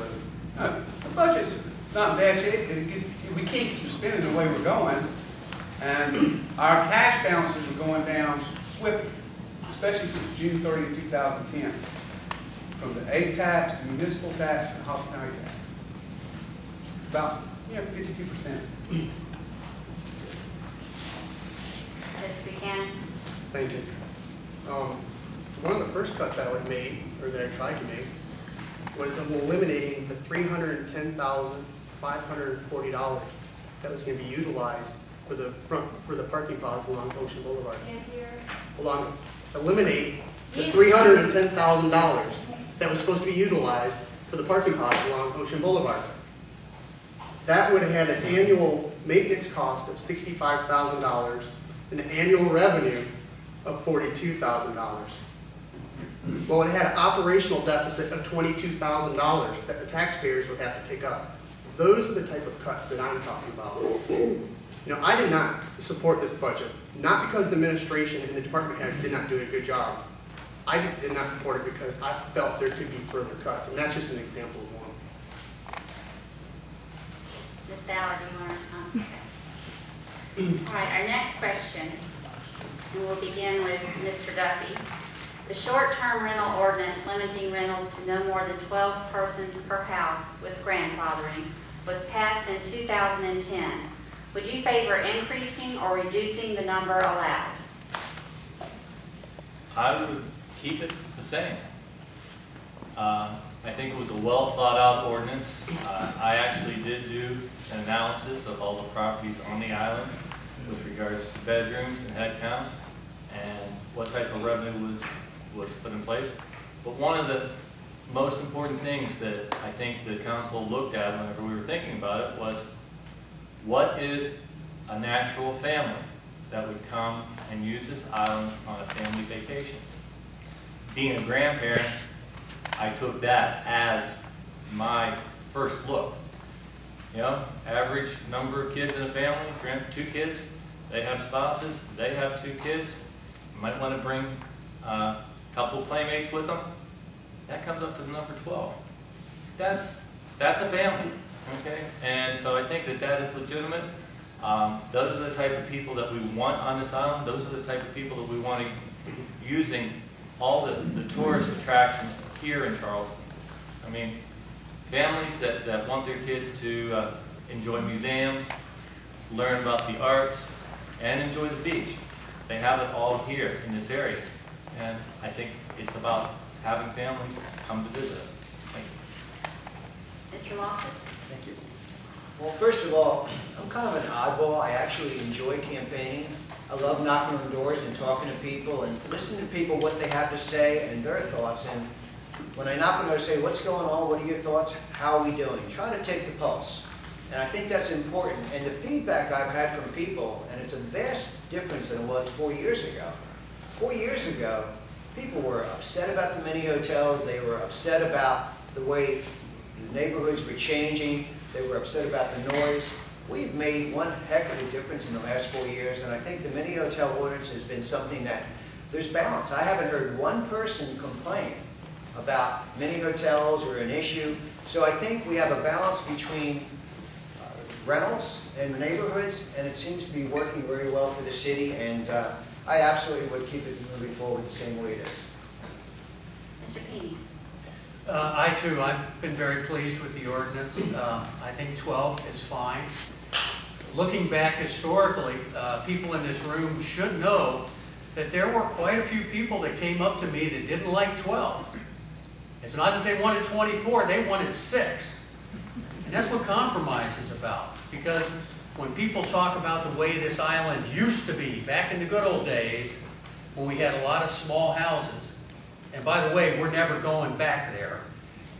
the budget's not in bad shape. We can't keep spending the way we're going, and our cash balances are going down swiftly, especially since June 30th, 2010, from the egg tax to municipal tax and hospitality tax. About 52%. Mr. Buchanan? Thank you. One of the first cuts that I made, or that I tried to make, was eliminating the $310,540 that was going to be utilized for the parking pods along Ocean Boulevard. Eliminate the $310,000 that was supposed to be utilized for the parking pods along Ocean Boulevard. That would have had an annual maintenance cost of $65,000 and an annual revenue of $42,000. Well, it had an operational deficit of $22,000 that the taxpayers would have to pick up. Those are the type of cuts that I'm talking about. You know, I did not support this budget, not because the administration and the department heads did not do a good job. I did not support it because I felt there could be further cuts, and that's just an example of one. Ms. Ballard, do you want to respond? All right, our next question, and we'll begin with Mr. Duffy. The short-term rental ordinance limiting rentals to no more than 12 persons per house with grandfathering was passed in 2010. Would you favor increasing or reducing the number allowed? I would keep it the same. I think it was a well-thought-out ordinance. I actually did do an analysis of all the properties on the island with regards to bedrooms and head counts and what type of revenue was put in place. But one of the most important things that I think the council looked at whenever we were thinking about it was, what is a natural family that would come and use this island on a family vacation? Being a grandparent, I took that as my first look. You know, average number of kids in a family, 2 kids, they have spouses, they have 2 kids. You might want to bring a couple of playmates with them. That comes up to the number 12. That's a family, okay? And so I think that is legitimate. Those are the type of people that we want on this island. Those are the type of people that we want to using all the tourist attractions here in Charleston. I mean, families that want their kids to enjoy museums, learn about the arts, and enjoy the beach. They have it all here in this area. And I think it's about having families come to visit us. Thank you. Mr. Loftus? Thank you. Well, first of all, I'm kind of an oddball. I actually enjoy campaigning. I love knocking on doors and talking to people and listening to people, what they have to say and their thoughts. And when I knock on doors, I say, what's going on? What are your thoughts? How are we doing? Try to take the pulse. And I think that's important. And the feedback I've had from people, and it's a vast difference than it was 4 years ago. 4 years ago, people were upset about the mini hotels. They were upset about the way the neighborhoods were changing. They were upset about the noise. We've made one heck of a difference in the last 4 years, and I think the mini hotel ordinance has been something that there's balance. I haven't heard one person complain about mini hotels or an issue. So I think we have a balance between rentals and neighborhoods, and it seems to be working very well for the city, and I absolutely would keep it moving forward the same way it is. Mr. Keeney? I too, I've been very pleased with the ordinance. I think 12 is fine. Looking back historically, people in this room should know that there were quite a few people that came up to me that didn't like 12. It's not that they wanted 24, they wanted 6. And that's what compromise is about. Because when people talk about the way this island used to be, back in the good old days, when we had a lot of small houses, and by the way, we're never going back there,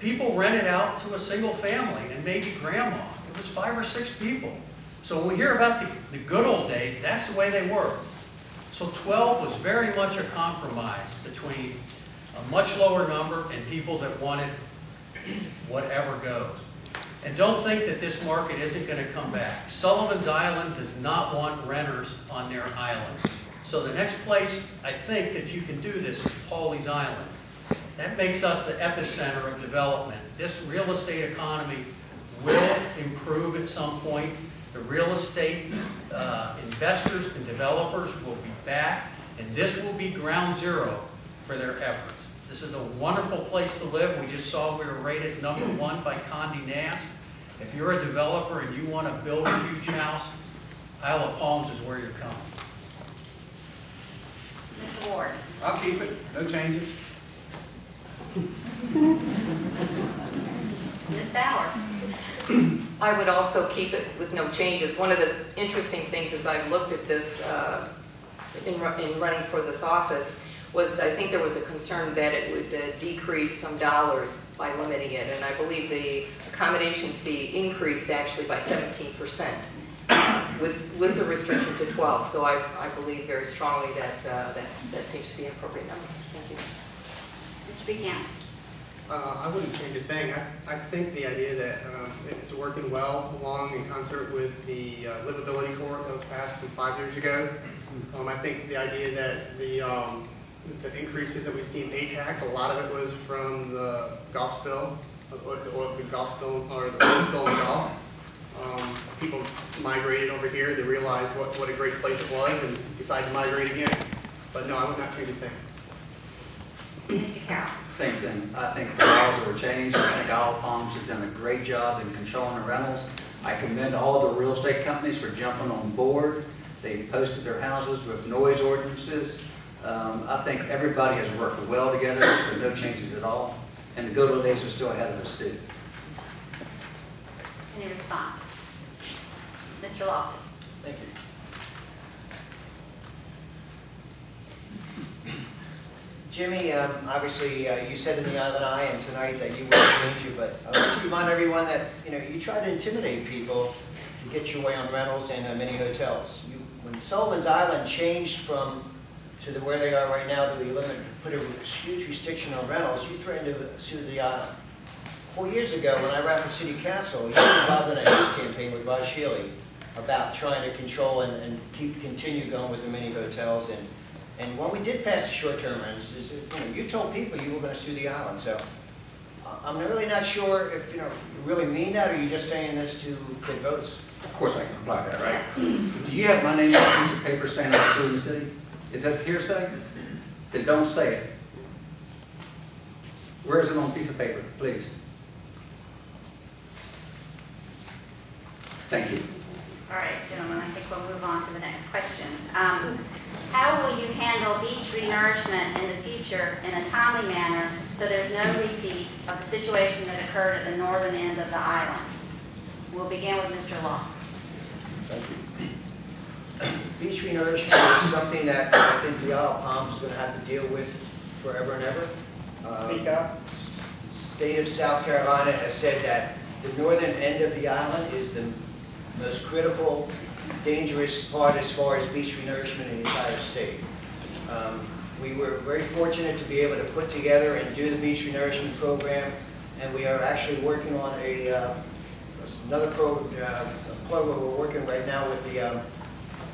people rented out to a single family and maybe grandma. It was 5 or 6 people. So when we hear about the good old days, that's the way they were. So 12 was very much a compromise between a much lower number and people that wanted whatever goes. And don't think that this market isn't going to come back. Sullivan's Island does not want renters on their island. So the next place I think that you can do this is Pawleys Island. That makes us the epicenter of development. This real estate economy will improve at some point. The real estate investors and developers will be back, and this will be ground zero for their efforts. This is a wonderful place to live. We just saw we were rated #1 by Condé Nast. If you're a developer and you want to build a huge house, Isle of Palms is where you're coming. Mr. Ward? I'll keep it, no changes. Ms. Bauer? I would also keep it with no changes. One of the interesting things as I looked at this in running for this office was I think there was a concern that it would decrease some dollars by limiting it, and I believe the accommodations fee increased actually by 17% with the restriction to 12. So I believe very strongly that that seems to be an appropriate number. Thank you. Mr. Buchanan? I wouldn't change a thing. I think the idea that it's working well along in concert with the livability court that was passed 5 years ago. I think the idea that the increases that we see in A-tax, a lot of it was from the golf spill, the golf spill or the oil spill in the Gulf. People migrated over here. They realized what a great place it was and decided to migrate again. But no, I would not change a thing. Mr. Carroll? Same thing. I think the laws were changed. I think Isle of Palms has done a great job in controlling the rentals. I commend all the real estate companies for jumping on board. They posted their houses with noise ordinances. I think everybody has worked well together, so no changes at all. And the good old days are still ahead of us too. Any response? Mr. Loftus? Thank you. Jimmy, obviously, you said in the Island Eye and tonight that you wouldn't change it, but I want to remind everyone that you try to intimidate people to get your way on rentals and many hotels. When Sullivan's Island changed to where they are right now, to put a huge restriction on rentals, you threatened to sue the island. 4 years ago, when I ran for city council, you were involved in a hate campaign with Rod Shealy about trying to control and continue going with the many hotels. And when we did pass the short-term rentals, you told people you were going to sue the island. So I'm really not sure if you really mean that, or are you just saying this to get votes? Of course I can apply that, right? Do you have my name on a piece of paper saying I'm suing the city? Is this hearsay? Then don't say it. Where is it on a piece of paper, please? Thank you. All right, gentlemen, I think we'll move on to the next question. How will you handle beach renourishment in the future in a timely manner so there's no repeat of the situation that occurred at the northern end of the island? We'll begin with Mr. Loftus. Beach renourishment is something that I think the Isle of Palms is going to have to deal with forever and ever. Speak up. State of South Carolina has said that the northern end of the island is the most critical, dangerous part as far as beach renourishment in the entire state. We were very fortunate to be able to put together and do the beach renourishment program, and we are actually working on another program we're working right now with the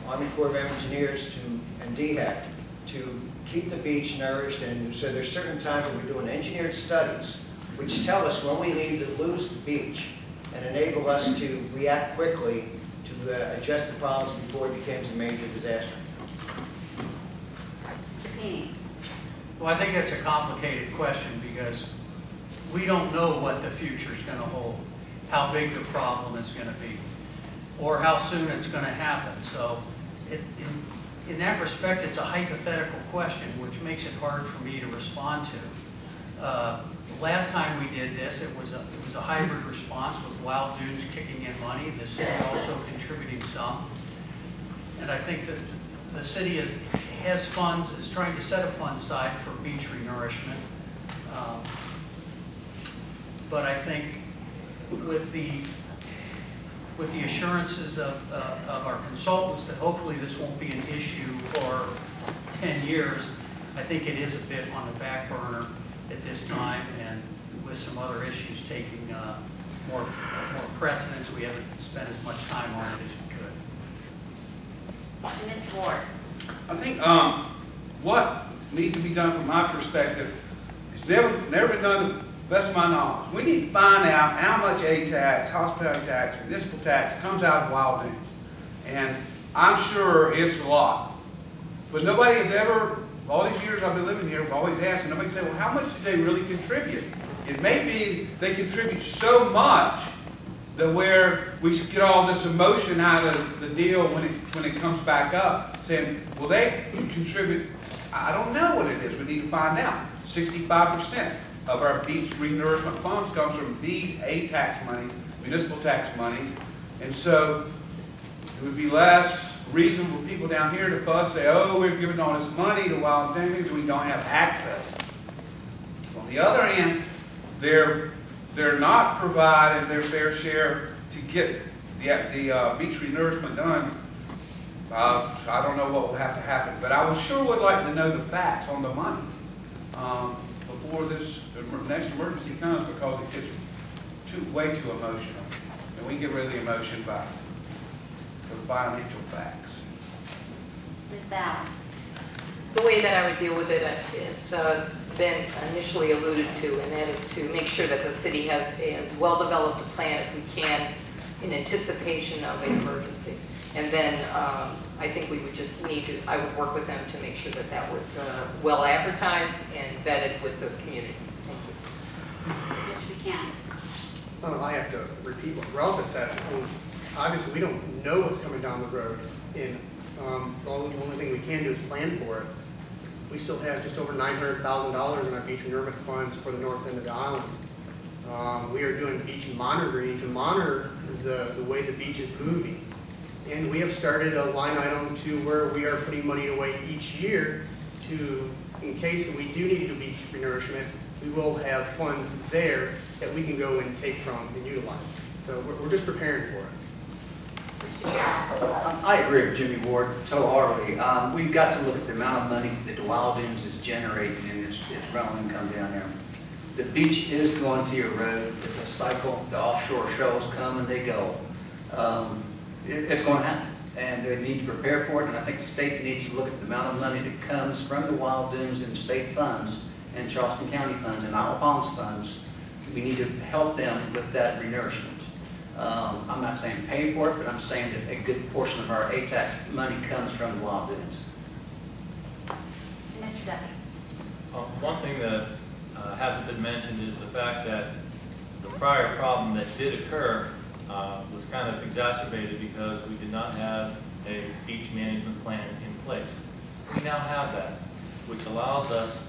Army Corps of Engineers and DHEC to keep the beach nourished. And so there's certain times when we're doing engineered studies which tell us when we need to lose the beach and enable us to react quickly to address the problems before it becomes a major disaster. Mr. Peeney. Well, I think that's a complicated question because we don't know what the future's going to hold, how big the problem is going to be, or how soon it's going to happen. So in that respect, it's a hypothetical question, which makes it hard for me to respond to. Last time we did this, it was a hybrid response with Wild Dunes kicking in money, the city also contributing some. And I think that the city has funds, is trying to set a fund aside for beach renourishment. But I think with the assurances of our consultants that hopefully this won't be an issue for 10 years, I think it is a bit on the back burner at this time, and with some other issues taking more precedence, we haven't spent as much time on it as we could. Mr. Ward. I think what needs to be done from my perspective is never been done to the best of my knowledge. We need to find out how much A-tax, hospitality tax, municipal tax comes out of Wild Dunes. And I'm sure it's a lot. But nobody has ever, all these years I've been living here, I've always asked, and nobody said, well, how much do they really contribute? It may be they contribute so much that where we get all this emotion out of the deal when it comes back up, saying, well, they contribute, I don't know what it is. We need to find out. 65% of our beach renourishment funds comes from these A-tax monies, municipal tax monies, and so it would be less reason for people down here to fuss, say, oh, we're giving all this money to Wild Dunes, we don't have access. On the other hand, they're not providing their fair share to get the beach renourishment done. I don't know what will have to happen, but I sure would like to know the facts on the money before this next emergency comes, because it gets way too emotional, and we get rid of the emotion by the financial facts. Ms. Bauer. The way that I would deal with it is been initially alluded to, and that is to make sure that the city has as well-developed a plan as we can in anticipation of an emergency. And then I think we would just need to, I would work with them to make sure that that was well advertised and vetted with the community. Thank you. Mr. Buchanan. So I have to repeat what Ralph has said. Obviously, we don't know what's coming down the road, and the only thing we can do is plan for it. We still have just over $900,000 in our beach renourishment funds for the north end of the island. We are doing beach monitoring to monitor the way the beach is moving. And we have started a line item to where we are putting money away each year to, in case that we do need to do beach renourishment, we will have funds there that we can go and take from and utilize. So we're just preparing for it. I agree with Jimmy Ward wholeheartedly. We've got to look at the amount of money that the Wild Dunes is generating in its rental income down there. The beach is going to erode. It's a cycle. The offshore shoals come and they go. It's going to happen, and they need to prepare for it. And I think the state needs to look at the amount of money that comes from the Wild Dunes and state funds and Charleston County funds and Isle of Palms funds. We need to help them with that renourishment. I'm not saying pay for it, but I'm saying that a good portion of our A-tax money comes from the Wild Dunes. Mr. Duffy. One thing that hasn't been mentioned is the fact that the prior problem that did occur was kind of exacerbated because we did not have a beach management plan in place. We now have that, which allows us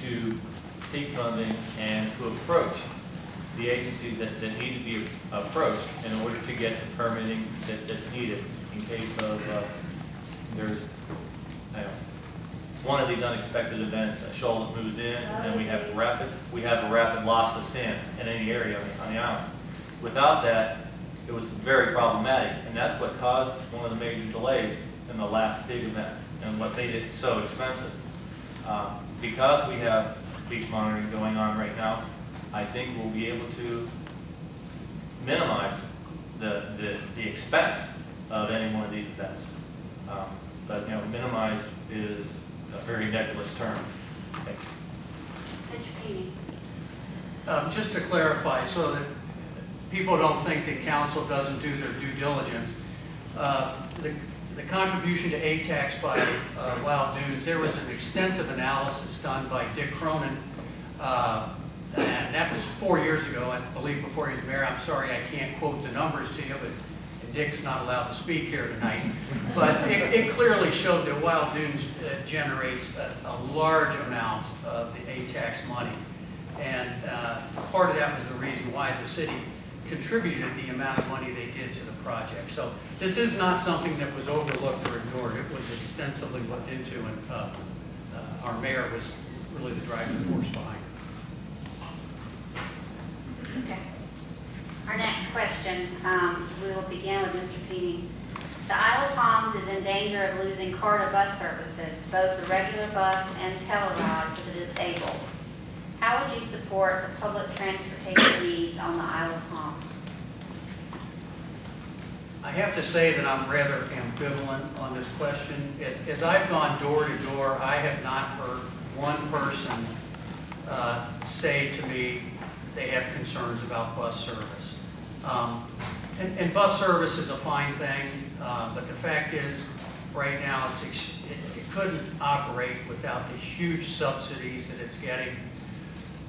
to seek funding and to approach the agencies that need to be approached in order to get the permitting that's needed in case of there's one of these unexpected events, a shoal that moves in, and then we have a rapid loss of sand in any area on the island. Without that, it was very problematic, and that's what caused one of the major delays in the last big event and what made it so expensive. Because we have beach monitoring going on right now, I think we'll be able to minimize the expense of any one of these events. But minimize is a very nebulous term. Thank you. Mr. Keeney. Just to clarify, so that people don't think that council doesn't do their due diligence, the contribution to ATAX by Wild Dunes, there was an extensive analysis done by Dick Cronin, and that was 4 years ago, I believe, before he was mayor. I'm sorry I can't quote the numbers to you, but Dick's not allowed to speak here tonight. But it clearly showed that Wild Dunes generates a large amount of the ATAX money. And part of that was the reason why the city contributed the amount of money they did to the project. So this is not something that was overlooked or ignored. It was extensively looked into, and our mayor was really the driving force behind it. Okay. Our next question, we will begin with Mr. Peavy. The Isle of Palms is in danger of losing CARTA bus services, both the regular bus and Teleride for the disabled. How would you support the public transportation needs on the Isle of Palms? I have to say that I'm rather ambivalent on this question. As I've gone door to door, I have not heard one person say to me they have concerns about bus service. And bus service is a fine thing, but the fact is, right now, it couldn't operate without the huge subsidies that it's getting.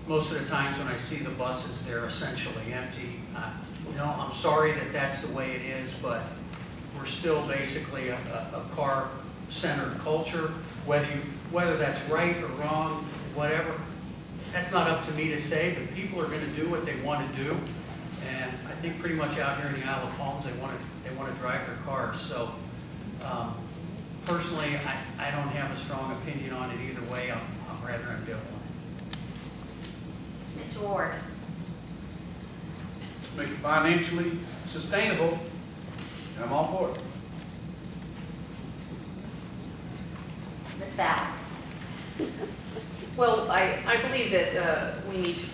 Most of the times when I see the buses, they're essentially empty. You know, I'm sorry that that's the way it is, but we're still basically a car-centered culture. Whether that's right or wrong, whatever, that's not up to me to say, but people are going to do what they want to do. And I think pretty much out here in the Isle of Palms, they want to drive their cars. So personally, I don't have a strong opinion on it either way. I'm rather ambivalent. Ms. Ward. To make it financially sustainable, and I'm all for it. Ms. Fowler. Well, I believe that we need to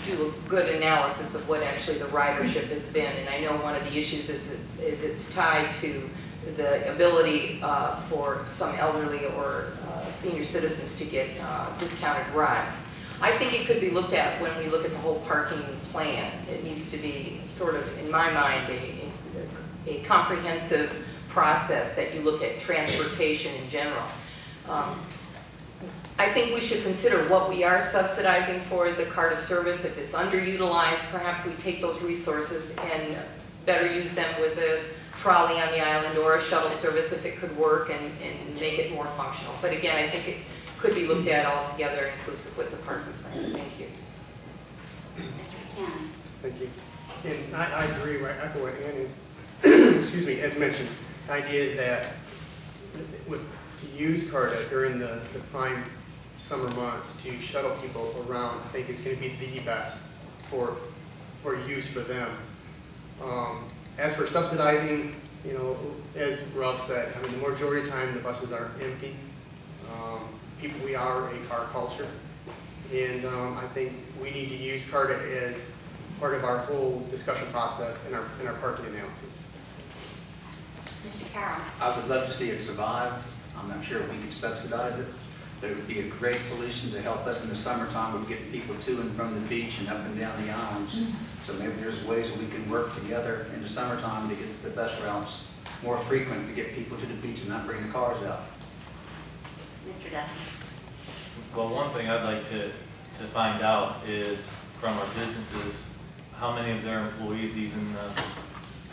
do a good analysis of what actually the ridership has been, and I know one of the issues is it's tied to the ability for some elderly or senior citizens to get discounted rides. I think it could be looked at when we look at the whole parking plan. It needs to be sort of, in my mind, a comprehensive process that you look at transportation in general. I think we should consider what we are subsidizing for the CARTA service. If it's underutilized, perhaps we take those resources and better use them with a trolley on the island or a shuttle service if it could work and make it more functional. But again, I think it could be looked at all together, inclusive with the parking plan. Thank you. Mr. Buchanan. Thank you. And I agree, right, echo what Ann is, excuse me, as mentioned, the idea that to use CARTA during the prime summer months to shuttle people around, I think is going to be the best for use for them. As for subsidizing, you know, as Ralph said, I mean, the majority of the time the buses are empty. We are a car culture, and I think we need to use CARTA as part of our whole discussion process in our parking analysis. Mr. Carroll. I would love to see it survive. I'm not sure we could subsidize it, but it would be a great solution to help us in the summertime with getting people to and from the beach and up and down the islands. So maybe there's ways that we can work together in the summertime to get the bus routes more frequent to get people to the beach and not bring the cars out. Mr. Duffy. Well, one thing I'd like to find out is from our businesses, how many of their employees even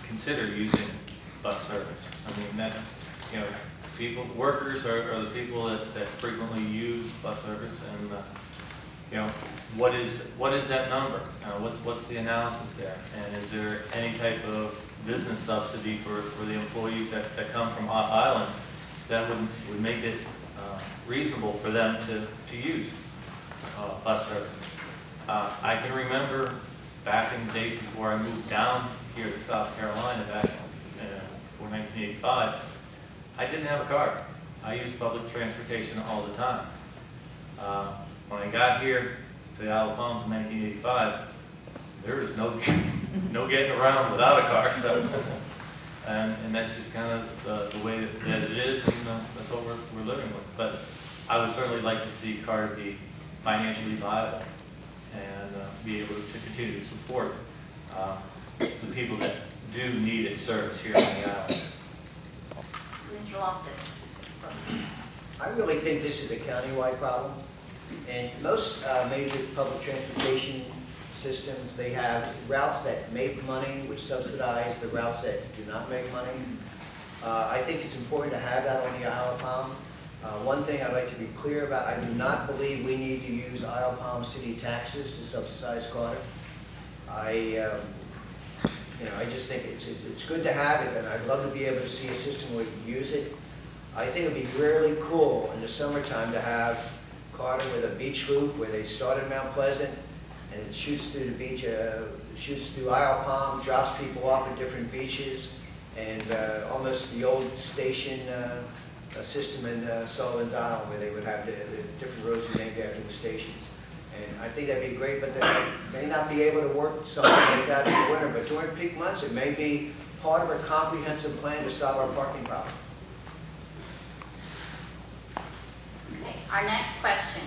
consider using bus service. I mean, that's, you know, workers are the people that frequently use bus service, and you know, what is that number? What's the analysis there? And is there any type of business subsidy for the employees that come from off island that would make it reasonable for them to use bus service? I can remember back in the days before I moved down here to South Carolina back before 1985, I didn't have a car. I used public transportation all the time. When I got here to the Isle of Palms in 1985, there was no getting around without a car. So, and that's just kind of the way that it is, and that's what we're living with. But I would certainly like to see CARTA be financially viable and be able to continue to support the people that do need its service here on the island. Mr. Loftus. I really think this is a countywide problem. And most major public transportation systems, they have routes that make money, which subsidize the routes that do not make money. I think it's important to have that on the Isle of Palm. One thing I'd like to be clear about, I do not believe we need to use Isle of Palm city taxes to subsidize CARTA. I just think it's good to have it, and I'd love to be able to see a system where we can use it. I think it'd be really cool in the summertime to have CARTA with a beach loop where they start in Mount Pleasant and it shoots through the beach, shoots through Isle of Palm, drops people off at different beaches, and almost the old station system in Sullivan's Island where they would have the different roads named after the stations. And I think that'd be great, but they may not be able to work something like that in the winter, but during peak months it may be part of a comprehensive plan to solve our parking problem. Okay, our next question.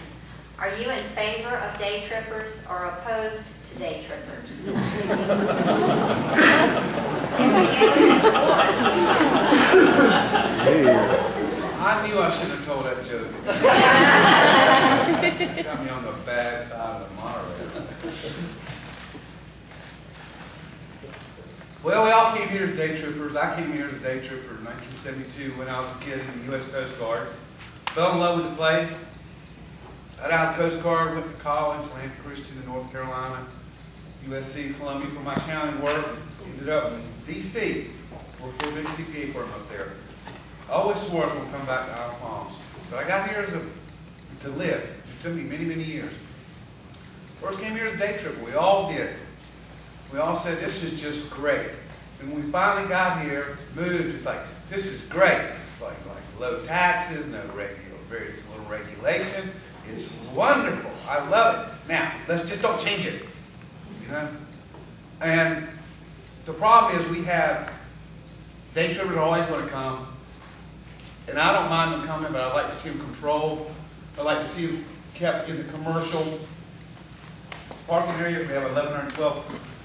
Are you in favor of day trippers or opposed to day trippers? I knew I shouldn't have told that joke. Got me on the bad side of the monorail. Well, we all came here as day trippers. I came here as a day tripper in 1972 when I was a kid in the U.S. Coast Guard. Fell in love with the place. Got out of the Coast Guard, went to college, Atlanta Christian in North Carolina, USC, Columbia for my accounting work. Ended up in D.C. Worked for a big CPA firm up there. I always swore I was going to come back to Isle of Palms. But I got here to live. It took me many, many years. First came here as a day tripper. We all did. We all said, this is just great. And when we finally got here, moved, it's like, this is great. It's like low taxes, very little regulation. It's wonderful. I love it. Now, let's just don't change it. You know? And the problem is we have day trippers always want to come. And I don't mind them coming, but I'd like to see them controlled. I'd like to see them kept in the commercial parking area. We have 1,112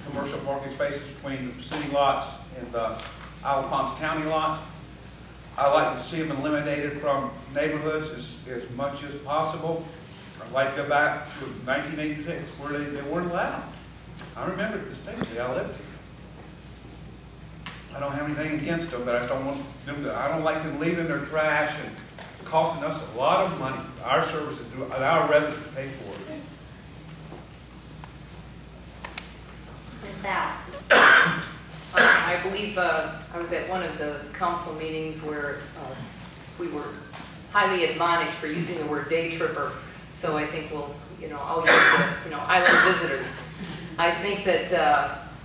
commercial parking spaces between the city lots and the Isle of Palms County lots. I'd like to see them eliminated from neighborhoods as much as possible. I'd like to go back to 1986 where they weren't allowed. I remember it distinctly. I lived here. I don't have anything against them, but I just don't want them to, I don't like them leaving their trash and costing us a lot of money. Our services, our residents pay for it. Ms. Bauer. I believe I was at one of the council meetings where we were highly admonished for using the word day tripper. So I think I'll use the, island visitors. I think that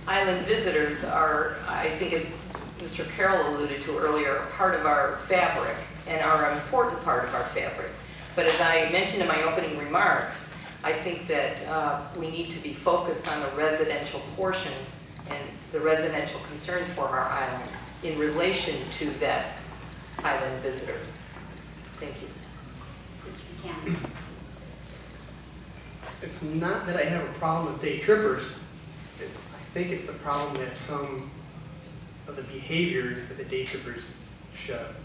island visitors are, I think as Mr. Carroll alluded to earlier, part of our fabric and are an important part of our fabric. But as I mentioned in my opening remarks, I think that we need to be focused on the residential portion and the residential concerns for our island in relation to that island visitor. Thank you. Mr. Buchanan. It's not that I have a problem with day trippers. I think it's the problem that some of the behavior that the day trippers show.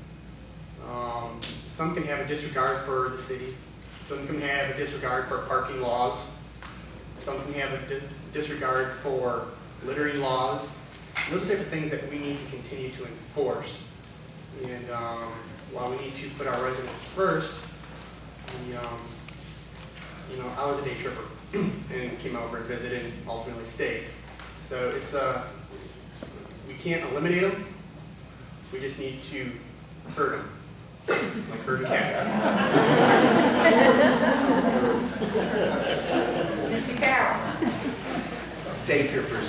Some can have a disregard for the city. Some can have a disregard for parking laws. Some can have a disregard for littering laws. And those are type of things that we need to continue to enforce. And while we need to put our residents first, I was a day tripper and came over and visited and ultimately stayed. So it's we can't eliminate them. We just need to herd them, like herding cats. Mr. Carroll. Day trippers,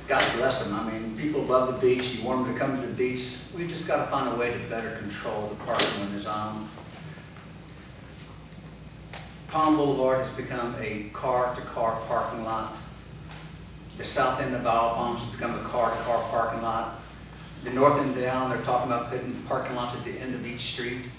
God bless them. I mean, people love the beach. You want them to come to the beach. We've just got to find a way to better control the parking when there's on. Palm Boulevard has become a car-to-car parking lot. The south end of Isle of Palms has become a car-to-car parking lot. The north end down, they're talking about putting parking lots at the end of each street.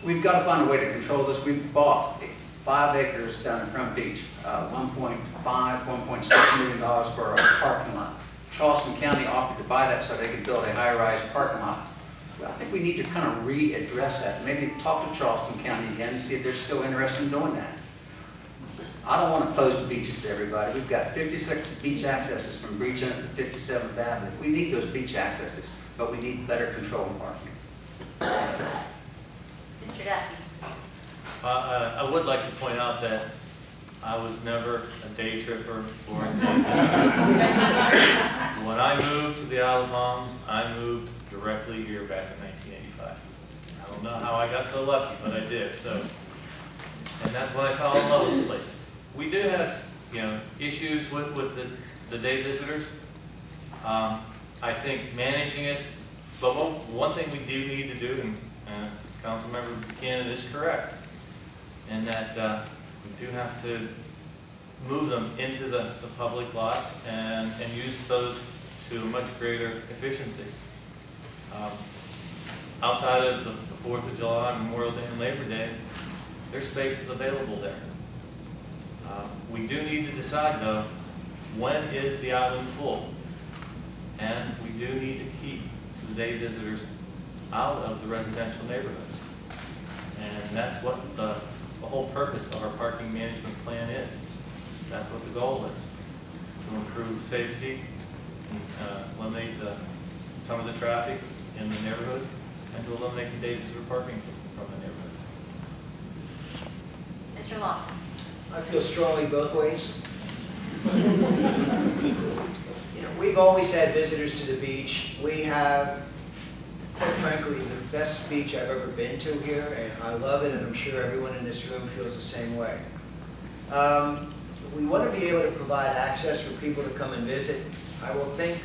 We've got to find a way to control this. We've bought 5 acres down in Front Beach, $1.5, $1.6 million for a parking lot. Charleston County offered to buy that so they could build a high-rise parking lot. Well, I think we need to kind of readdress that. Maybe talk to Charleston County again and see if they're still interested in doing that. I don't want to close the beaches to everybody. We've got 56 beach accesses from Breach End to 57th Avenue. We need those beach accesses, but we need better control in parking. Mr. Duffy? I would like to point out that I was never a day tripper or a day visitor. When I moved to the Isle of Palms, I moved directly here back in 1985. I don't know how I got so lucky, but I did. So, and that's when I fell in love with the place. We do have, issues with the day visitors. I think managing it, but one thing we do need to do, and Councilmember Buchanan is correct, in that we do have to move them into the public lots and use those to a much greater efficiency. Outside of the 4th of July, Memorial Day, and Labor Day, there's spaces available there. We do need to decide, though, when is the island full? And we do need to keep the day visitors out of the residential neighborhoods. And that's what the whole purpose of our parking management plan is. That's what the goal is, to improve safety, and eliminate some of the traffic in the neighborhoods, and to eliminate the day visitor parking from the neighborhoods. Mr. Loftus? I feel strongly both ways. We've always had visitors to the beach. We have, quite frankly, the best beach I've ever been to here, and I love it, and I'm sure everyone in this room feels the same way. We want to be able to provide access for people to come and visit. I will think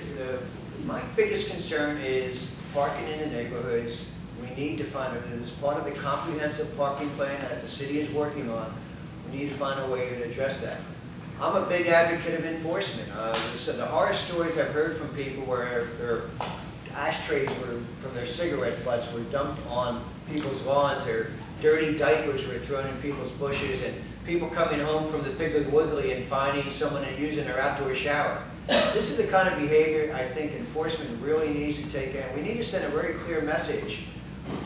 my biggest concern is parking in the neighborhoods. We need to find it, and as part of the comprehensive parking plan that the city is working on, we need to find a way to address that. I'm a big advocate of enforcement. So the horror stories I've heard from people where their ashtrays from their cigarette butts were dumped on people's lawns, their dirty diapers were thrown in people's bushes, and people coming home from the Piggly Wiggly and finding someone and using their outdoor shower. This is the kind of behavior I think enforcement really needs to take in. We need to send a very clear message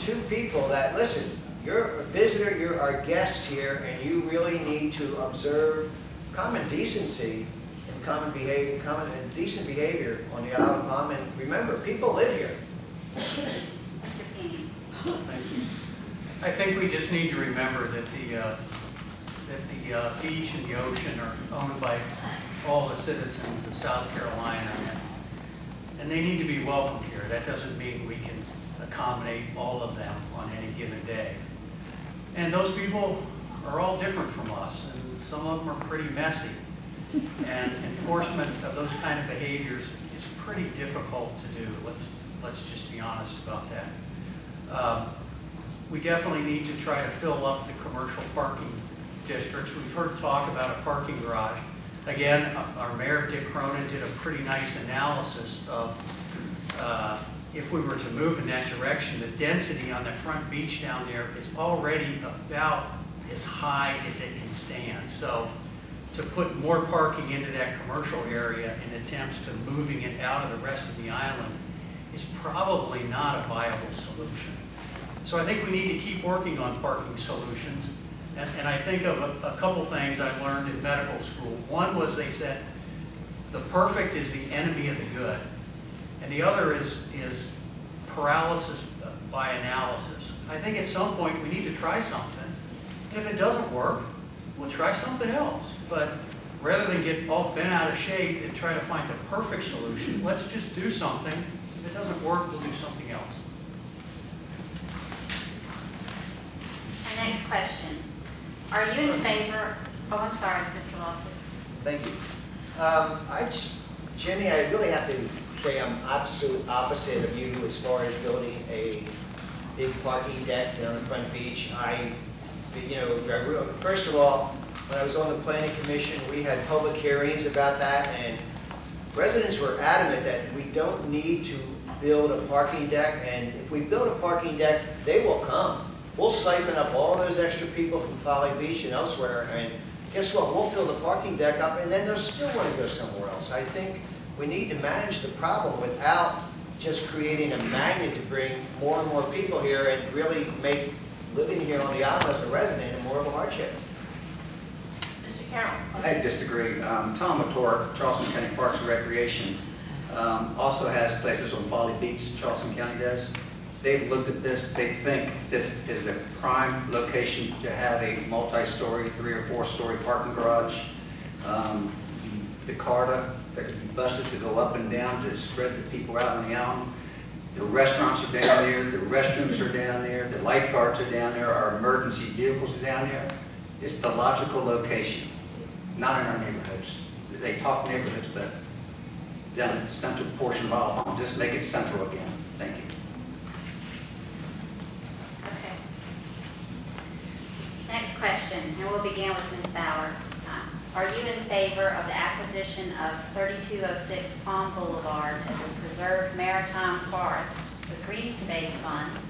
to people that, listen, you're a visitor, you're our guest here, and you really need to observe common decency and common and decent behavior on the Isle of Palm. And remember, people live here. Mr. King? Thank you. I think we just need to remember that the beach and the ocean are owned by all the citizens of South Carolina, and they need to be welcomed here. That doesn't mean we can accommodate all of them on any given day. And those people are all different from us, and some of them are pretty messy. And enforcement of those kind of behaviors is pretty difficult to do. Let's just be honest about that. We definitely need to try to fill up the commercial parking districts. We've heard talk about a parking garage. Again, our Mayor, Dick Cronin, did a pretty nice analysis of if we were to move in that direction, the density on the front beach down there is already about as high as it can stand. So to put more parking into that commercial area in attempts to moving it out of the rest of the island is probably not a viable solution. So I think we need to keep working on parking solutions. And I think of a couple things I learned in medical school. One was they said, the perfect is the enemy of the good. And the other is paralysis by analysis. I think at some point we need to try something. And if it doesn't work, we'll try something else. But rather than get all bent out of shape and try to find the perfect solution, let's just do something. If it doesn't work, we'll do something else. Our next question. Are you in favor? Oh, I'm sorry, Mr. Loftus. Thank you. Jimmy, I really have to say I'm absolute opposite of you as far as building a big parking deck down the front beach. First of all, when I was on the planning commission, we had public hearings about that, and residents were adamant that we don't need to build a parking deck, and if we build a parking deck, they will come. We'll siphon up all those extra people from Folly Beach and elsewhere, and guess what? We'll fill the parking deck up, and then they'll still want to go somewhere else. I think we need to manage the problem without just creating a magnet to bring more and more people here and really make living here on the island as a resident more of a hardship. Mr. Carroll? I disagree. Tom Mator, Charleston County Parks and Recreation, also has places on Folly Beach, Charleston County does. They've looked at this, they think this is a prime location to have a multi-story, 3 or 4 story parking garage. The CARTA, there could be buses to go up and down to spread the people out on the island. The restaurants are down there, the restrooms are down there, the lifeguards are down there, our emergency vehicles are down there. It's the logical location, not in our neighborhoods. They talk neighborhoods, but down in the central portion of Isle Palm, just make it central again. Thank you. Okay. Next question, and we'll begin with Ms. Bauer this time. Are you in favor of the acquisition of 3206 Palm Boulevard as a preserved maritime forest with green space funds?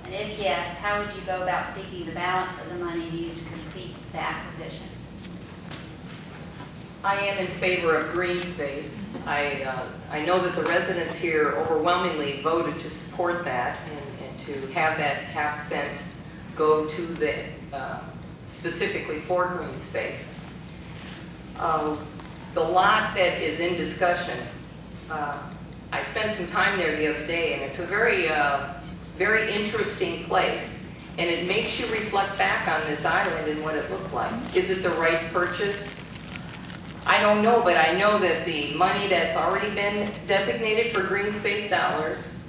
And if yes, how would you go about seeking the balance of the money needed to complete the acquisition? I am in favor of green space. I know that the residents here overwhelmingly voted to support that and to have that half-cent go to the specifically for green space. The lot that is in discussion, I spent some time there the other day, and it's a very, very interesting place. And it makes you reflect back on this island and what it looked like. Is it the right purchase? I don't know, but I know that the money that's already been designated for green space dollars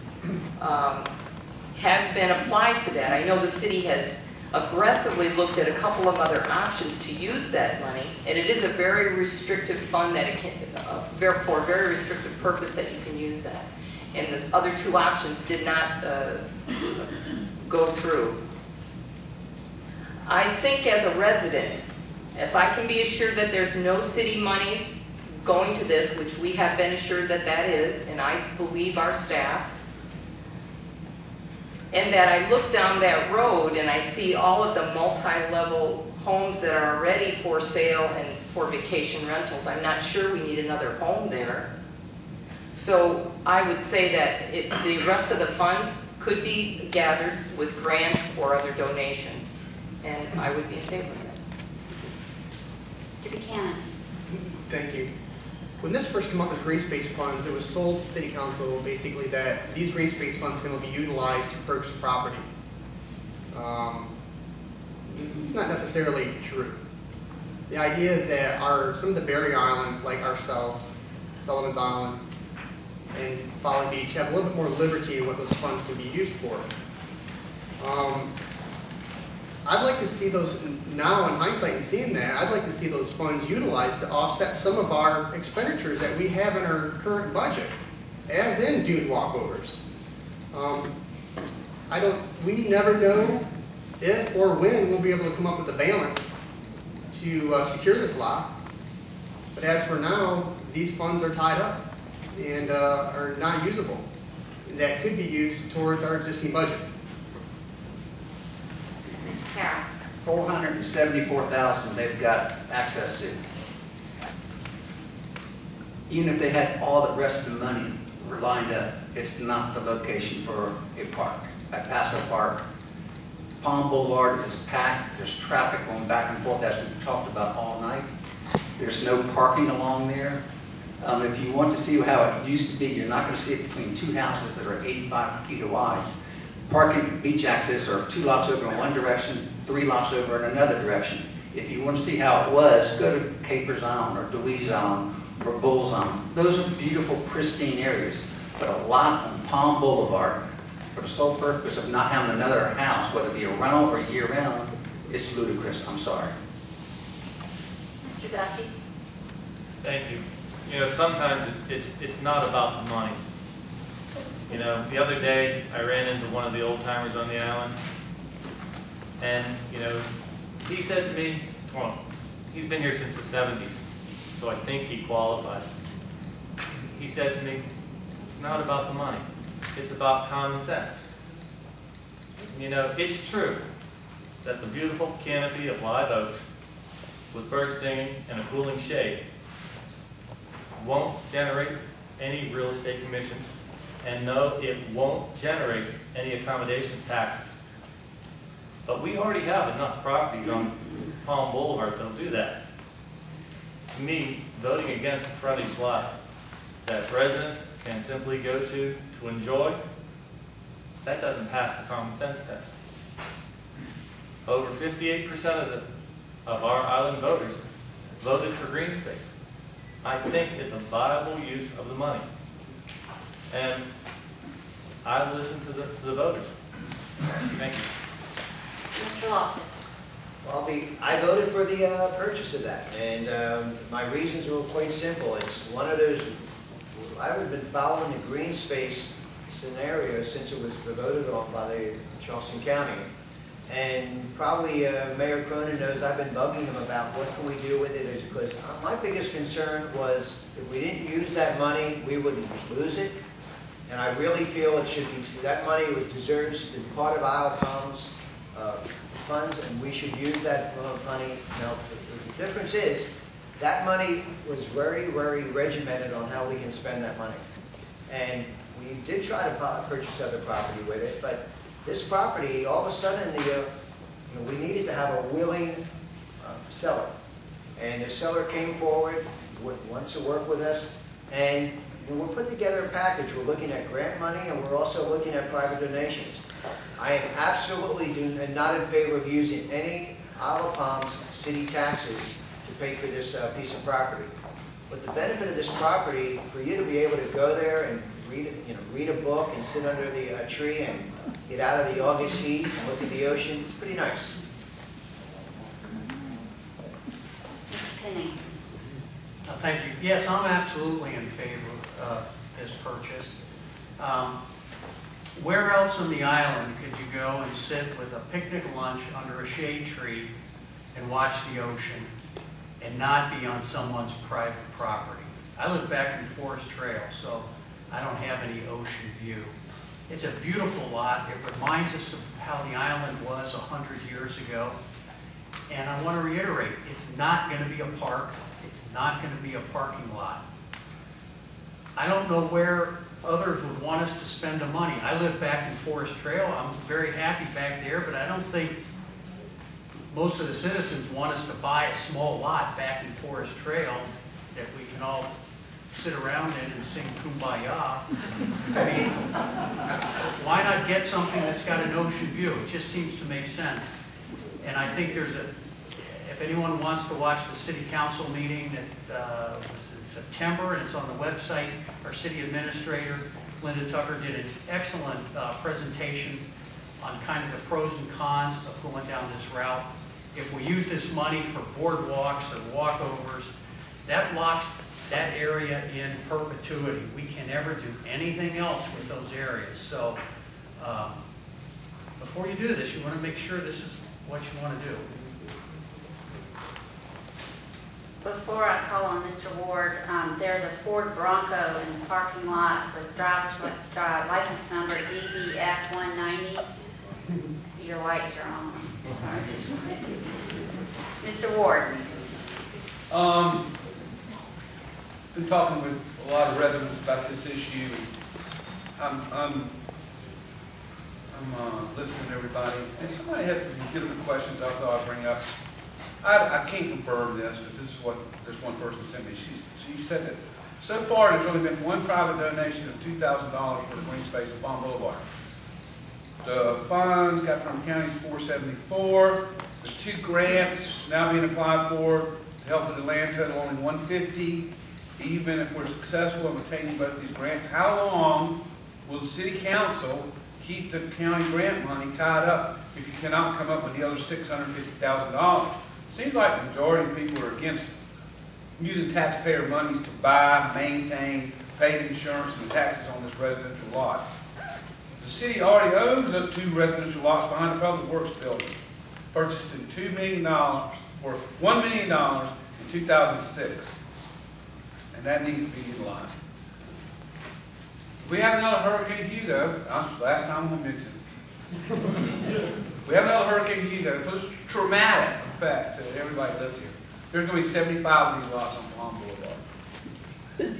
has been applied to that. I know the city has aggressively looked at a couple of other options to use that money, and it is a very restrictive fund that it can, for a very restrictive purpose that you can use that. And the other 2 options did not go through. I think as a resident, if I can be assured that there's no city monies going to this, which we have been assured that that is, and I believe our staff, and that I look down that road and I see all of the multi-level homes that are already for sale and for vacation rentals, I'm not sure we need another home there. So I would say that the rest of the funds could be gathered with grants or other donations, and I would be in favor of that. Mr. Buchanan? Thank you. When this first came up with green space funds, it was sold to City Council basically that these green space funds are going to be utilized to purchase property. It's not necessarily true. The idea that some of the barrier islands, like ourselves, Sullivan's Island, and Folly Beach, have a little bit more liberty in what those funds can be used for. I'd like to see those, now in hindsight and seeing that, I'd like to see those funds utilized to offset some of our expenditures that we have in our current budget, as in dune walkovers. We never know if or when we'll be able to come up with a balance to secure this lot. But as for now, these funds are tied up and are not usable. That could be used towards our existing budget. Mr. Carroll? $474,000 they've got access to. Even if they had all the rest of the money lined up, it's not the location for a park. At Paso Park, Palm Boulevard is packed. There's traffic going back and forth, as we've talked about all night. There's no parking along there. If you want to see how it used to be, you're not going to see it between 2 houses that are 85 feet wide. Parking, beach access are 2 lots over in one direction, 3 lots over in another direction. If you want to see how it was, go to Capers Island or Dewey's Island or Bull's Island. Those are beautiful, pristine areas. But a lot on Palm Boulevard, for the sole purpose of not having another house, whether it be a rental or year-round, is ludicrous. I'm sorry. Mr. Duffy? Thank you. You know, sometimes it's not about the money. You know, the other day I ran into one of the old timers on the island, and you know, he said to me, well, he's been here since the 70s, so I think he qualifies. He said to me, it's not about the money, it's about common sense. You know, it's true that the beautiful canopy of live oaks with birds singing and a cooling shade won't generate any real estate commissions, and no, it won't generate any accommodations taxes. But we already have enough properties on Palm Boulevard that'll do that. To me, voting against the frontage lot that residents can simply go to enjoy, that doesn't pass the common sense test. Over 58% of our island voters voted for green space. I think it's a viable use of the money. And I listen to the voters. Thank you. Mr. Loftus. Well, I voted for the purchase of that, and my reasons were quite simple. It's one of those, I've been following the green space scenario since it was voted on by the Charleston County. And probably Mayor Cronin knows I've been bugging him about what can we do with it, because my biggest concern was if we didn't use that money, we would lose it. And I really feel it should be, that money deserves to be part of Isle Palms funds, and we should use that money. Now, the difference is that money was very, very regimented on how we can spend that money. And we did try to purchase other property with it, but this property, all of a sudden, we needed to have a willing seller. And the seller came forward, wants to work with us, and we're putting together a package. We're looking at grant money, and we're also looking at private donations. I am absolutely not in favor of using any Isle of Palms city taxes to pay for this piece of property. But the benefit of this property, for you to be able to go there and read a book and sit under a tree and get out of the August heat and look at the ocean, it's pretty nice. Mr. Penny. Thank you. Yes, I'm absolutely in favor of this purchase. Where else on the island could you go and sit with a picnic lunch under a shade tree and watch the ocean and not be on someone's private property? I live back in Forest Trail, so I don't have any ocean view. It's a beautiful lot. It reminds us of how the island was 100 years ago. And I want to reiterate, it's not going to be a park. It's not going to be a parking lot. I don't know where others would want us to spend the money. I live back in Forest Trail. I'm very happy back there, but I don't think most of the citizens want us to buy a small lot back in Forest Trail that we can all sit around in and sing Kumbaya. I mean, why not get something that's got an ocean view? It just seems to make sense. And I think if anyone wants to watch the city council meeting that was in September, and it's on the website, our city administrator, Linda Tucker, did an excellent presentation on kind of the pros and cons of going down this route. If we use this money for boardwalks or walkovers, that locks that area in perpetuity. We can never do anything else with those areas. So before you do this, you want to make sure this is what you want to do. Before I call on Mr. Ward, there's a Ford Bronco in the parking lot with driver's license number DBF190. Your lights are on. Sorry. Mr. Ward. Been talking with a lot of residents about this issue. I'm listening to everybody, and somebody has some legitimate questions I thought I'd bring up. I can't confirm this, but this is what this one person sent me. She said that so far there's only been one private donation of $2,000 for the green space at Palm Boulevard. The funds got from counties $474. There's 2 grants now being applied for to help with the land total, only $150. Even if we're successful in obtaining both these grants, how long will the city council keep the county grant money tied up if you cannot come up with the other $650,000? Seems like the majority of people are against using taxpayer monies to buy, maintain, pay insurance and taxes on this residential lot. The city already owns up 2 residential lots behind the Public Works building, purchased in $2 million for $1 million in 2006. And that needs to be utilized. We have another Hurricane Hugo. That's the last time I'm going to mention it. We have another Hurricane Hugo. It was a traumatic effect to everybody that lived here. There's going to be 75 of these lots on Palm Boulevard. We have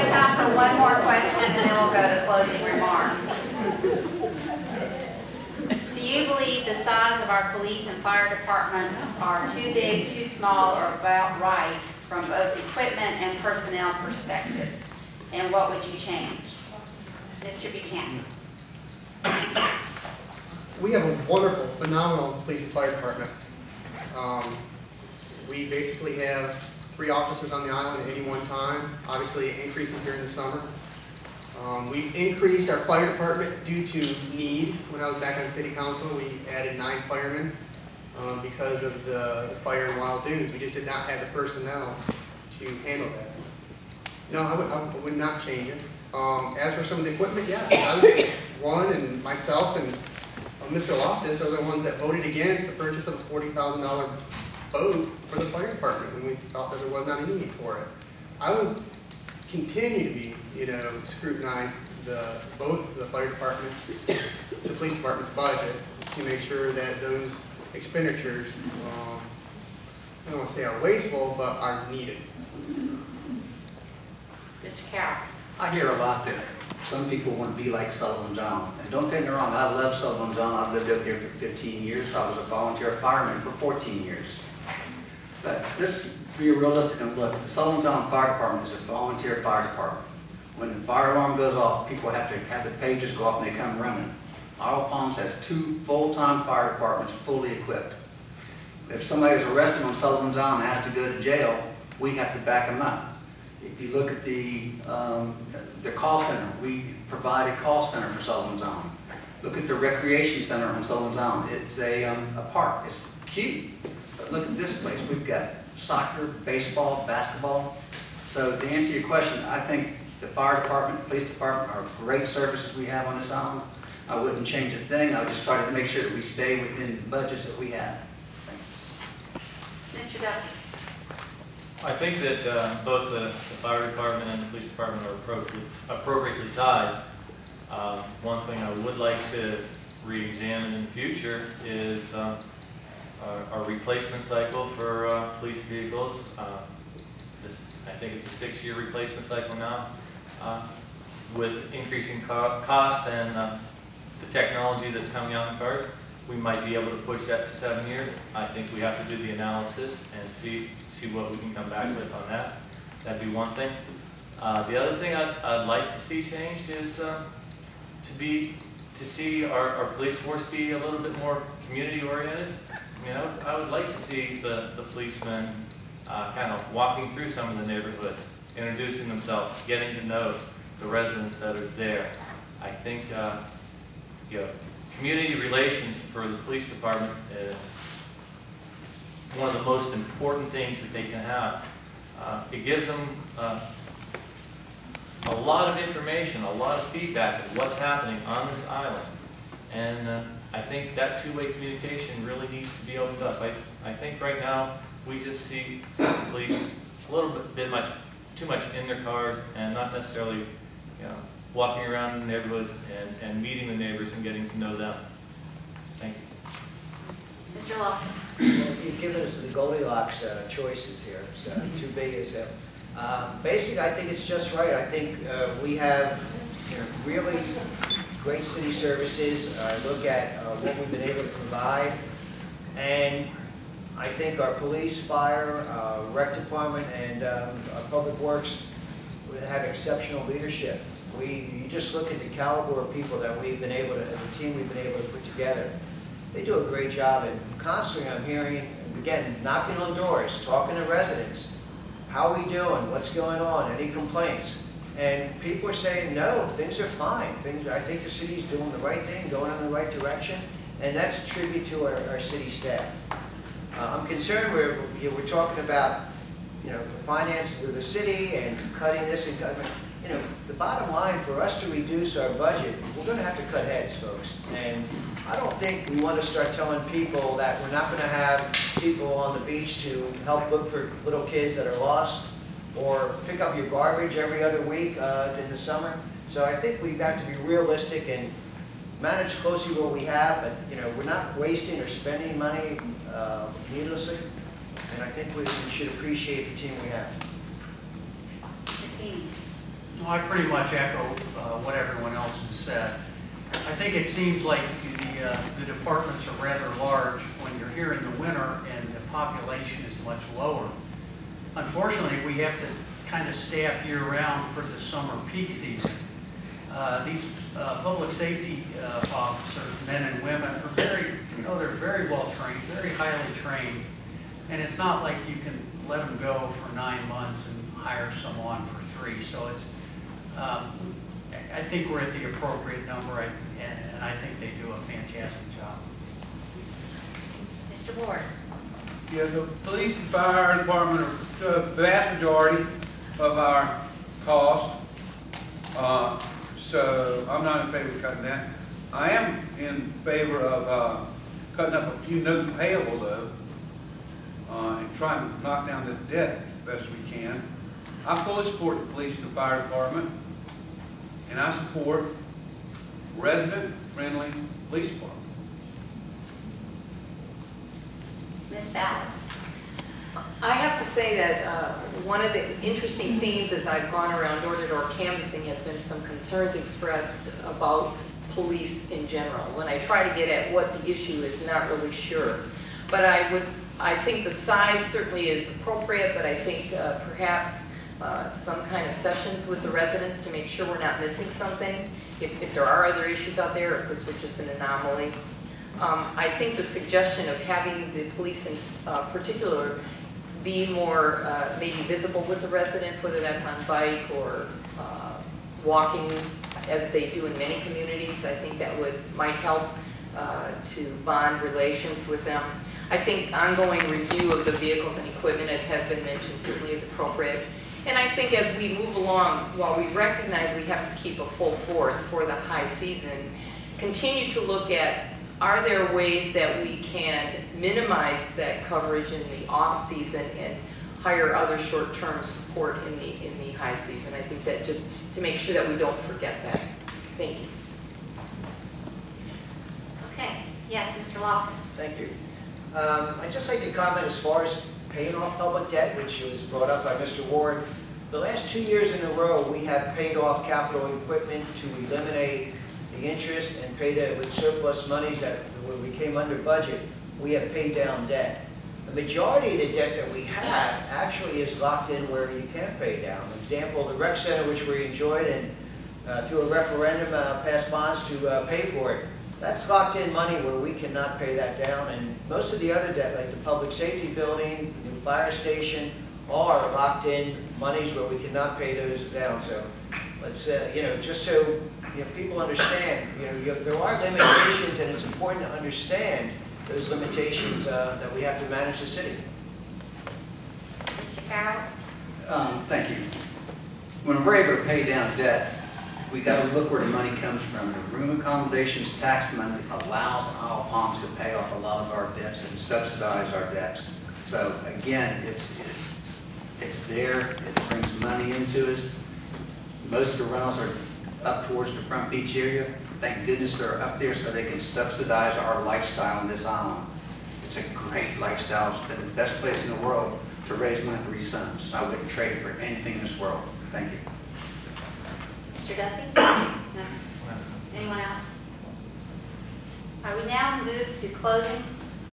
time for one more question, and then we'll go to closing remarks. Do you believe the size of our police and fire departments are too big, too small, or about right from both equipment and personnel perspective? And what would you change? Mr. Buchanan. We have a wonderful, phenomenal police and fire department. We basically have 3 officers on the island at any one time. Obviously, it increases during the summer. We've increased our fire department due to need. When I was back on city council, we added 9 firemen because of the fire in Wild Dunes. We just did not have the personnel to handle that. No, I would not change it. As for some of the equipment, yeah, I was one, and myself and Mr. Loftus are the ones that voted against the purchase of a $40,000 boat for the fire department when we thought that there was not any need for it. I would continue to be, scrutinize both the fire department, the police department's budget to make sure that those expenditures, I don't want to say are wasteful, but are needed. Mr. Carroll. I hear a lot that some people want to be like Sullivan John. And don't take me wrong, I love Sullivan John. I've lived up here for 15 years. I was a volunteer fireman for 14 years. But let's be realistic and look. The Sullivan John Fire Department is a volunteer fire department. When the fire alarm goes off, people have to have the pages go off and they come running. Isle Palms has 2 full-time fire departments fully equipped. If somebody is arrested on Sullivan John and has to go to jail, we have to back them up. If you look at the call center, we provide a call center for Sullivan John. Look at the recreation center on Sullivan John. It's a park. It's cute. But look at this place. We've got soccer, baseball, basketball. So to answer your question, I think the fire department, police department are great services we have on this island. I wouldn't change a thing. I would just try to make sure that we stay within the budgets that we have. Mr. Duffy. I think that both the fire department and the police department are appropriately sized. One thing I would like to re-examine in the future is our replacement cycle for police vehicles. I think it's a 6-year replacement cycle now. With increasing costs and the technology that's coming out in cars, we might be able to push that to 7 years. I think we have to do the analysis and see what we can come back with on that. That'd be one thing. The other thing I'd like to see changed is to see our police force be a little bit more community oriented. I would like to see the policemen kind of walking through some of the neighborhoods, introducing themselves, getting to know the residents that are there. I think community relations for the police department is one of the most important things that they can have. It gives them a lot of information, a lot of feedback of what's happening on this island. And I think that two-way communication really needs to be opened up. I think right now we just see some police a little bit too much in their cars and not necessarily walking around the neighborhoods and meeting the neighbors and getting to know them. Thank you. Mr. Loftus. You've given us the Goldilocks choices here. So too big is it. Basically, I think it's just right. I think we have really great city services. I look at what we've been able to provide, and I think our police, fire, rec department, and our public works have exceptional leadership. You just look at the caliber of people that we've been able to, as a team, we've been able to put together. They do a great job, and constantly I'm hearing, again, knocking on doors, talking to residents. How are we doing? What's going on? Any complaints? And people are saying, no, things are fine. I think the city's doing the right thing, going in the right direction, and that's a tribute to our city staff. I'm concerned we're talking about the finances of the city and cutting this and cutting. The bottom line for us to reduce our budget, we're going to have to cut heads, folks. And I don't think we want to start telling people that we're not going to have people on the beach to help look for little kids that are lost. or pick up your garbage every other week in the summer. So I think we've got to be realistic and manage closely what we have, but we're not wasting or spending money needlessly. And I think we should appreciate the team we have. Mr. King? Well, I pretty much echo what everyone else has said. I think it seems like the departments are rather large when you're here in the winter and the population is much lower. Unfortunately, we have to kind of staff year-round for the summer peak season. These public safety officers, men and women, are they're very well trained, very highly trained, and it's not like you can let them go for 9 months and hire someone for 3. So it's, I think we're at the appropriate number, and I think they do a fantastic job. Mr. Ward? Yeah, the police and fire department are the vast majority of our cost. So I'm not in favor of cutting that. I am in favor of cutting up a few notes payable though, and trying to knock down this debt as best we can. I fully support the police and the fire department, and I support resident-friendly police department. Ms. Ballard? I have to say that one of the interesting themes as I've gone around door-to-door canvassing has been some concerns expressed about police in general. When I try to get at what the issue is, not really sure. But I think the size certainly is appropriate, but I think perhaps some kind of sessions with the residents to make sure we're not missing something. If there are other issues out there, if this was just an anomaly. I think the suggestion of having the police in particular be more maybe visible with the residents, whether that's on bike or walking, as they do in many communities, I think that might help to bond relations with them. I think ongoing review of the vehicles and equipment, as has been mentioned, certainly is appropriate. And I think as we move along, while we recognize we have to keep a full force for the high season, continue to look at, are there ways that we can minimize that coverage in the off-season and hire other short-term support in the high season? I think that just to make sure that we don't forget that. Thank you. Okay. Yes, Mr. Loftus? Thank you. I'd just like to comment as far as paying off public debt, which was brought up by Mr. Ward. The last 2 years in a row, we have paid off capital equipment to eliminate the interest and paid it with surplus monies that when we came under budget, we have paid down debt. The majority of the debt that we have actually is locked in where you can't pay down. For example, the rec center, which we enjoyed and through a referendum passed bonds to pay for it. That's locked in money where we cannot pay that down, and most of the other debt, like the public safety building, the new fire station, are locked in monies where we cannot pay those down. So let's, just so people understand, there are limitations, and it's important to understand those limitations that we have to manage the city. Mr. Carroll? Thank you. When we're able to pay down debt, we got to look where the money comes from. The room accommodations tax money allows Isle Palms to pay off a lot of our debts and subsidize our debts. So again, it's there. It brings money into us. Most of the rentals are up towards the front beach area. Thank goodness they're up there so they can subsidize our lifestyle on this island. It's a great lifestyle. It's been the best place in the world to raise my 3 sons. I wouldn't trade it for anything in this world. Thank you. Mr. Duffy? No. Anyone else? All right, we now move to closing